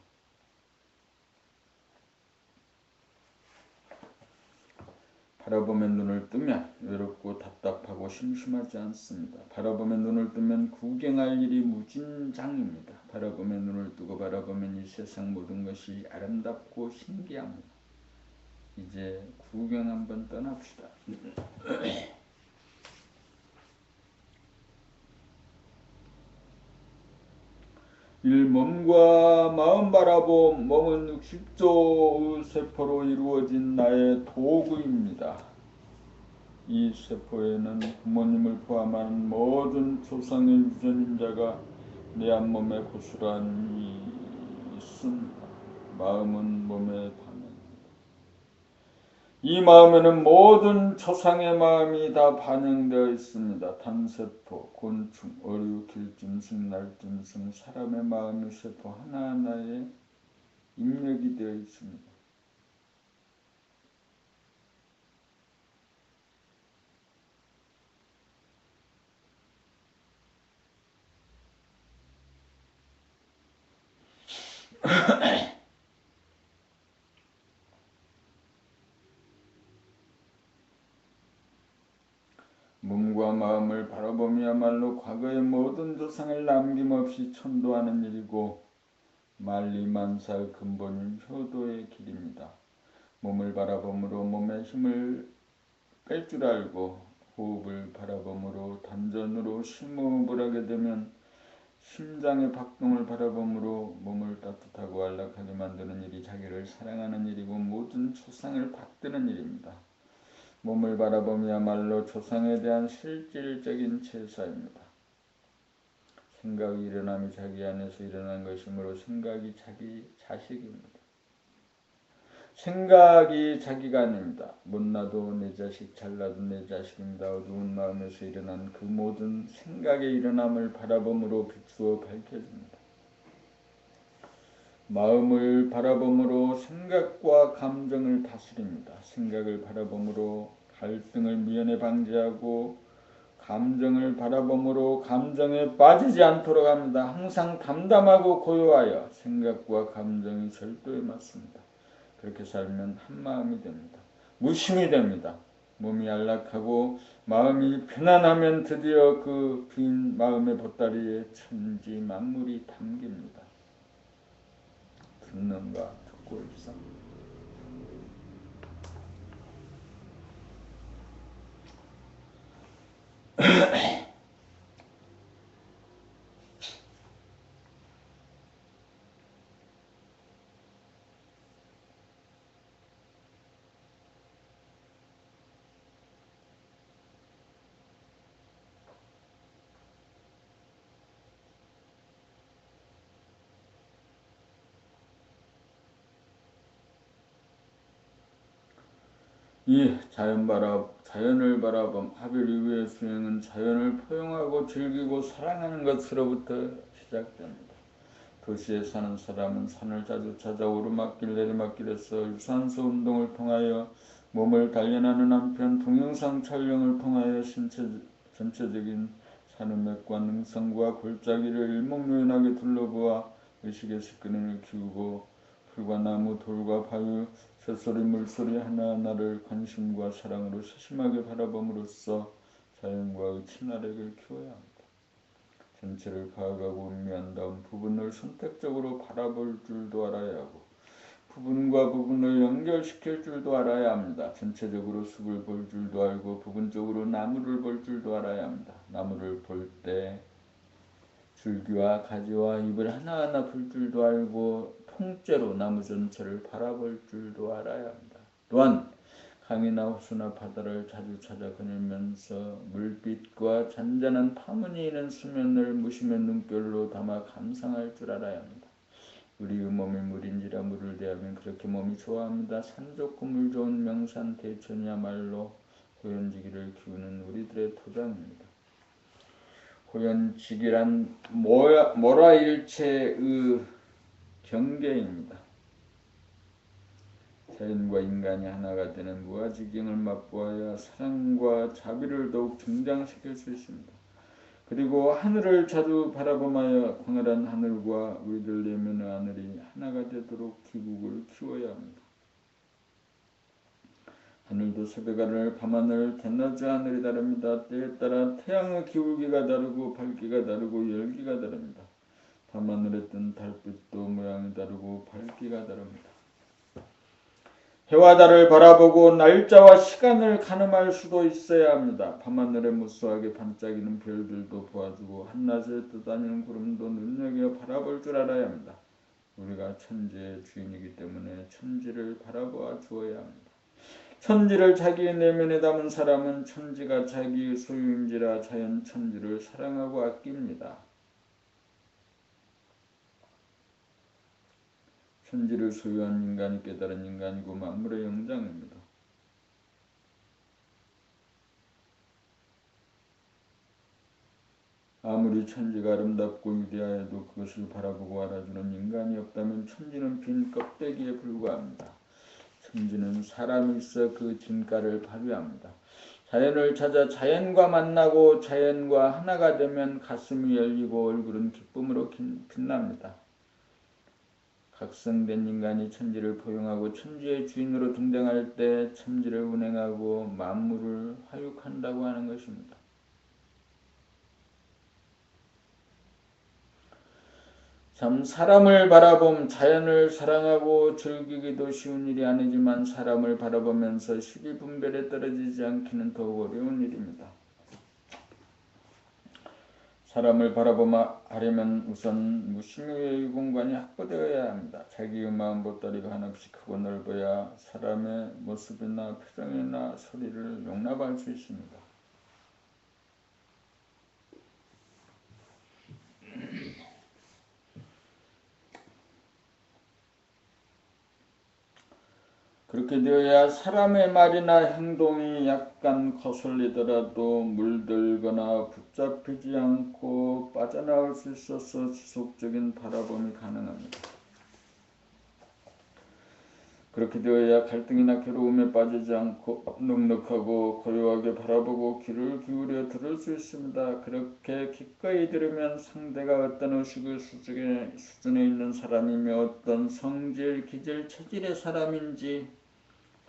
Speaker 1: 바라보며 눈을 뜨면 외롭고 답답하고 심심하지 않습니다. 바라보며 눈을 뜨면 구경할 일이 무진장입니다. 바라보며 눈을 뜨고 바라보면 이 세상 모든 것이 아름답고 신기합니다. 이제 구경 한번 떠납시다. 일 몸과 마음 바라봄. 몸은 60조의 세포로 이루어진 나의 도구입니다. 이 세포에는 부모님을 포함한 모든 조상의 유전인자가 내 앞몸에 고스란히 있습니다. 마음은 몸의 반응입니다. 이 마음에는 모든 조상의 마음이 다 반영되어 있습니다. 담세포, 곤충, 어류, 길짐승, 날짐승, 사람의 마음의 세포 하나하나에 입력이 되어 있습니다. 몸과 마음을 바라보며야말로 과거의 모든 조상을 남김없이 천도하는 일이고 만리만사의 근본인 효도의 길입니다. 몸을 바라봄으로 몸의 힘을 뺄 줄 알고 호흡을 바라봄으로 단전으로 심호흡을 하게 되면 심장의 박동을 바라봄으로 몸을 따뜻하고 안락하게 만드는 일이 자기를 사랑하는 일이고 모든 조상을 받드는 일입니다. 몸을 바라봄이야말로 조상에 대한 실질적인 제사입니다. 생각이 일어남이 자기 안에서 일어난 것이므로 생각이 자기 자식입니다. 생각이 자기가 아닙니다. 못나도 내 자식, 잘나도 내 자식입니다. 어두운 마음에서 일어난 그 모든 생각의 일어남을 바라봄으로 비추어 밝혀집니다. 마음을 바라봄으로 생각과 감정을 다스립니다. 생각을 바라봄으로 갈등을 미연에 방지하고 감정을 바라봄으로 감정에 빠지지 않도록 합니다. 항상 담담하고 고요하여 생각과 감정이 절도에 맞습니다. 그렇게 살면 한마음이 됩니다. 무심이 됩니다. 몸이 안락하고 마음이 편안하면 드디어 그 빈 마음의 보따리에 천지 만물이 담깁니다. 듣는가 듣고 있어. 이 자연을 바라봄 하별 이후의 수행은 자연을 포용하고 즐기고 사랑하는 것으로부터 시작됩니다. 도시에 사는 사람은 산을 자주 찾아 오르막길 내리막길에서 유산소 운동을 통하여 몸을 단련하는 한편 동영상 촬영을 통하여 전체적인 산음맥과 능성과 골짜기를 일목요연하게 둘러보아 의식의 습근을 키우고 풀과 나무, 돌과 바위, 새소리, 물소리 하나하나를 관심과 사랑으로 세심하게 바라봄으로써 자연과의 친화력을 키워야 합니다. 전체를 파악하고 음미한 다음 부분을 선택적으로 바라볼 줄도 알아야 하고 부분과 부분을 연결시킬 줄도 알아야 합니다. 전체적으로 숲을 볼 줄도 알고 부분적으로 나무를 볼 줄도 알아야 합니다. 나무를 볼 때 줄기와 가지와 잎을 하나하나 볼 줄도 알고 통째로 나무 전체를 바라볼 줄도 알아야 합니다. 또한 강이나 호수나 바다를 자주 찾아 거닐면서 물빛과 잔잔한 파문이 있는 수면을 무심의 눈결로 담아 감상할 줄 알아야 합니다. 우리의 몸이 물인지라 물을 대하면 그렇게 몸이 좋아합니다. 산 좋고 물 좋은 명산 대천이야말로 호연지기를 키우는 우리들의 토장입니다. 호연지기란 모라일체의 경계입니다. 자연과 인간이 하나가 되는 무아지경을 맛보아야 사랑과 자비를 더욱 증장시킬 수 있습니다. 그리고 하늘을 자주 바라보며 광활한 하늘과 우리들 내면의 하늘이 하나가 되도록 기국을 키워야 합니다. 하늘도 새벽하늘, 밤하늘, 대낮의 하늘이 다릅니다. 때에 따라 태양의 기울기가 다르고 밝기가 다르고 열기가 다릅니다. 밤하늘에 뜬 달빛도 모양이 다르고 밝기가 다릅니다. 해와 달을 바라보고 날짜와 시간을 가늠할 수도 있어야 합니다. 밤하늘에 무수하게 반짝이는 별들도 보아주고 한낮에 떠다니는 구름도 눈여겨 바라볼 줄 알아야 합니다. 우리가 천지의 주인이기 때문에 천지를 바라보아 주어야 합니다. 천지를 자기의 내면에 담은 사람은 천지가 자기의 소유인지라 자연 천지를 사랑하고 아낍니다. 천지를 소유한 인간이 깨달은 인간이고 만물의 영장입니다. 아무리 천지가 아름답고 위대하여도 그것을 바라보고 알아주는 인간이 없다면 천지는 빈 껍데기에 불과합니다. 천지는 사람이 있어 그 진가를 발휘합니다. 자연을 찾아 자연과 만나고 자연과 하나가 되면 가슴이 열리고 얼굴은 기쁨으로 빛납니다. 각성된 인간이 천지를 포용하고 천지의 주인으로 등장할 때 천지를 운행하고 만물을 화육한다고 하는 것입니다. 참 사람을 바라봄 자연을 사랑하고 즐기기도 쉬운 일이 아니지만 사람을 바라보면서 시기분별에 떨어지지 않기는 더욱 어려운 일입니다. 사람을 바라보려면 우선 무심의 공간이 확보되어야 합니다. 자기의 마음 보따리가 한없이 크고 넓어야 사람의 모습이나 표정이나 소리를 용납할 수 있습니다. 그렇게 되어야 사람의 말이나 행동이 약간 거슬리더라도 물들거나 붙잡히지 않고 빠져나올 수 있어서 지속적인 바라봄이 가능합니다. 그렇게 되어야 갈등이나 괴로움에 빠지지 않고 넉넉하고 고요하게 바라보고 귀를 기울여 들을 수 있습니다. 그렇게 기꺼이 들으면 상대가 어떤 의식의 수준에 있는 사람이며 어떤 성질, 기질, 체질의 사람인지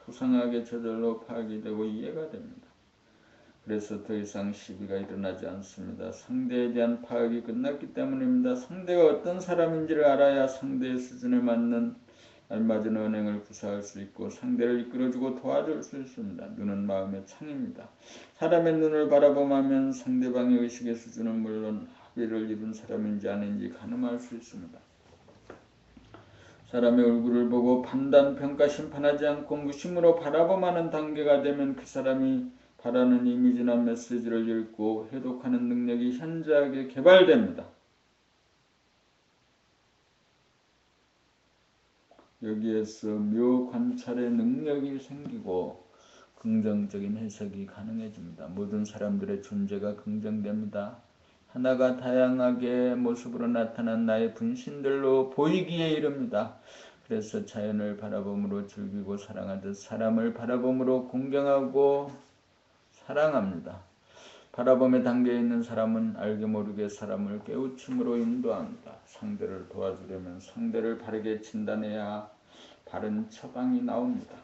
Speaker 1: 소상하게 저절로 파악이 되고 이해가 됩니다. 그래서 더 이상 시비가 일어나지 않습니다. 상대에 대한 파악이 끝났기 때문입니다. 상대가 어떤 사람인지를 알아야 상대의 수준에 맞는 알맞은 언행을 구사할 수 있고 상대를 이끌어주고 도와줄 수 있습니다. 눈은 마음의 창입니다. 사람의 눈을 바라보면 상대방의 의식의 수준은 물론 합의를 이룬 사람인지 아닌지 가늠할 수 있습니다. 사람의 얼굴을 보고 판단, 평가, 심판하지 않고 무심으로 바라보는 단계가 되면 그 사람이 바라는 이미지나 메시지를 읽고 해독하는 능력이 현저하게 개발됩니다. 여기에서 묘 관찰의 능력이 생기고 긍정적인 해석이 가능해집니다. 모든 사람들의 존재가 긍정됩니다. 하나가 다양하게 모습으로 나타난 나의 분신들로 보이기에 이릅니다. 그래서 자연을 바라봄으로 즐기고 사랑하듯 사람을 바라봄으로 공경하고 사랑합니다. 바라봄의 단계에 있는 사람은 알게 모르게 사람을 깨우침으로 인도합니다. 상대를 도와주려면 상대를 바르게 진단해야 바른 처방이 나옵니다.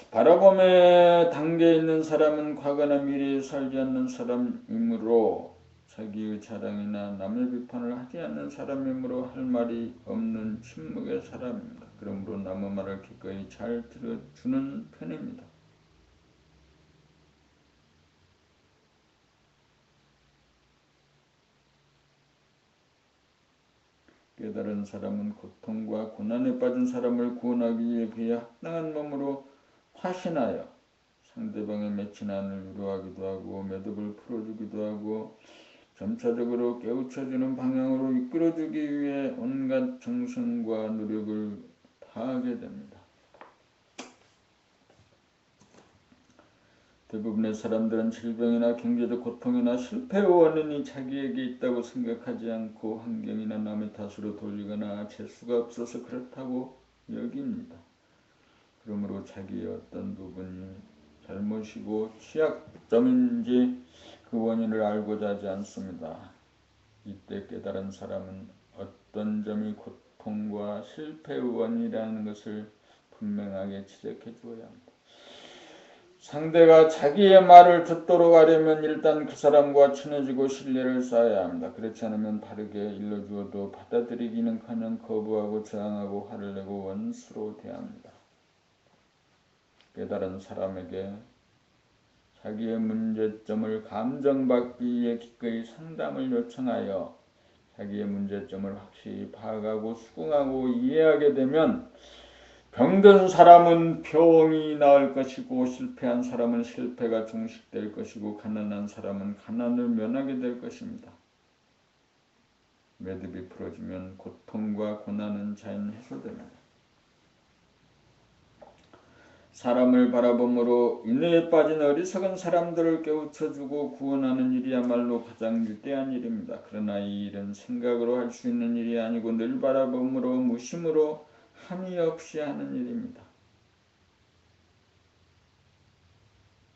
Speaker 1: 바라봄의 단계에 있는 사람은 과거나 미래에 살지 않는 사람이므로 자기의 자랑이나 남의 비판을 하지 않는 사람이므로 할 말이 없는 침묵의 사람입니다. 그러므로 남의 말을 기꺼이 잘 들어주는 편입니다. 깨달은 사람은 고통과 고난에 빠진 사람을 구원하기 위해 그의 합당한 몸으로 화신하여 상대방의 맺힌 안을 위로하기도 하고 매듭을 풀어주기도 하고 점차적으로 깨우쳐주는 방향으로 이끌어주기 위해 온갖 정성과 노력을 다하게 됩니다. 대부분의 사람들은 질병이나 경제적 고통이나 실패의 원인이 자기에게 있다고 생각하지 않고 환경이나 남의 탓으로 돌리거나 재수가 없어서 그렇다고 여깁니다. 그러므로 자기의 어떤 부분이 잘못이고 취약점인지 그 원인을 알고자 하지 않습니다. 이때 깨달은 사람은 어떤 점이 고통과 실패의 원인이라는 것을 분명하게 지적해 주어야 합니다. 상대가 자기의 말을 듣도록 하려면 일단 그 사람과 친해지고 신뢰를 쌓아야 합니다. 그렇지 않으면 바르게 일러주어도 받아들이기는커녕 거부하고 저항하고 화를 내고 원수로 대합니다. 깨달은 사람에게 자기의 문제점을 감정받기 위해 기꺼이 상담을 요청하여 자기의 문제점을 확실히 파악하고 수긍하고 이해하게 되면 병든 사람은 병이 나을 것이고 실패한 사람은 실패가 종식될 것이고 가난한 사람은 가난을 면하게 될 것입니다. 매듭이 풀어지면 고통과 고난은 자연 해소됩니다. 사람을 바라봄으로 인내에 빠진 어리석은 사람들을 깨우쳐주고 구원하는 일이야말로 가장 위대한 일입니다. 그러나 이 일은 생각으로 할 수 있는 일이 아니고 늘 바라봄으로 무심으로 함이 없이 하는 일입니다.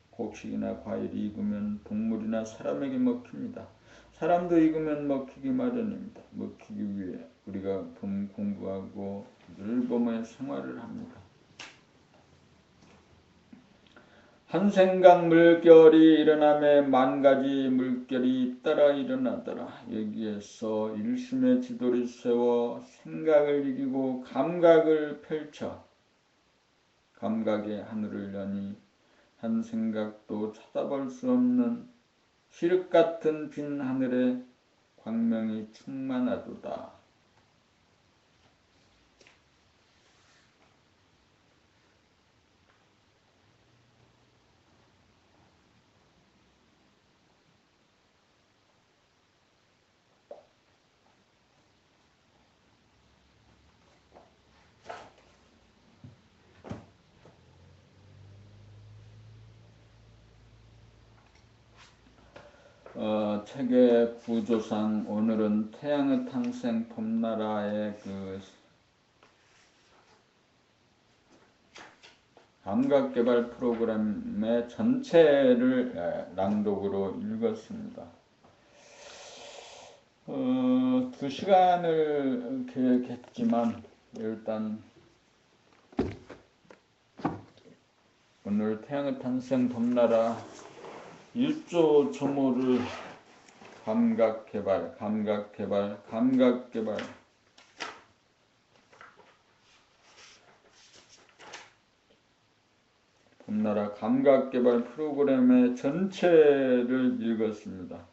Speaker 1: 곡식이나 과일이 익으면 동물이나 사람에게 먹힙니다. 사람도 익으면 먹히기 마련입니다. 먹히기 위해 우리가 공부하고 늘 봄의 생활을 합니다. 한 생각 물결이 일어나매 만 가지 물결이 잇따라 일어나더라. 여기에서 일심의 지도를 세워 생각을 이기고 감각을 펼쳐 감각의 하늘을 여니 한 생각도 찾아볼 수 없는 시륵 같은 빈 하늘에 광명이 충만하도다. 책의 구조상 오늘은 태양의 탄생 봄나라의 그 감각개발 프로그램의 전체를 낭독으로 읽었습니다. 2시간을 계획했지만 일단 오늘 태양의 탄생 봄나라 1조 조모를 감각개발 봄나라 감각개발 프로그램의 전체를 읽었습니다.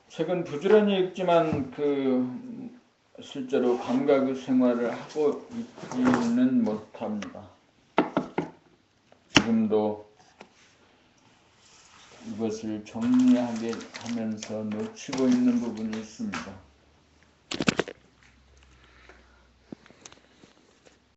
Speaker 1: 책은 부지런히 읽지만 실제로 감각의 생활을 하고 있지는 못합니다. 지금도 이것을 정리하게 하면서 놓치고 있는 부분이 있습니다.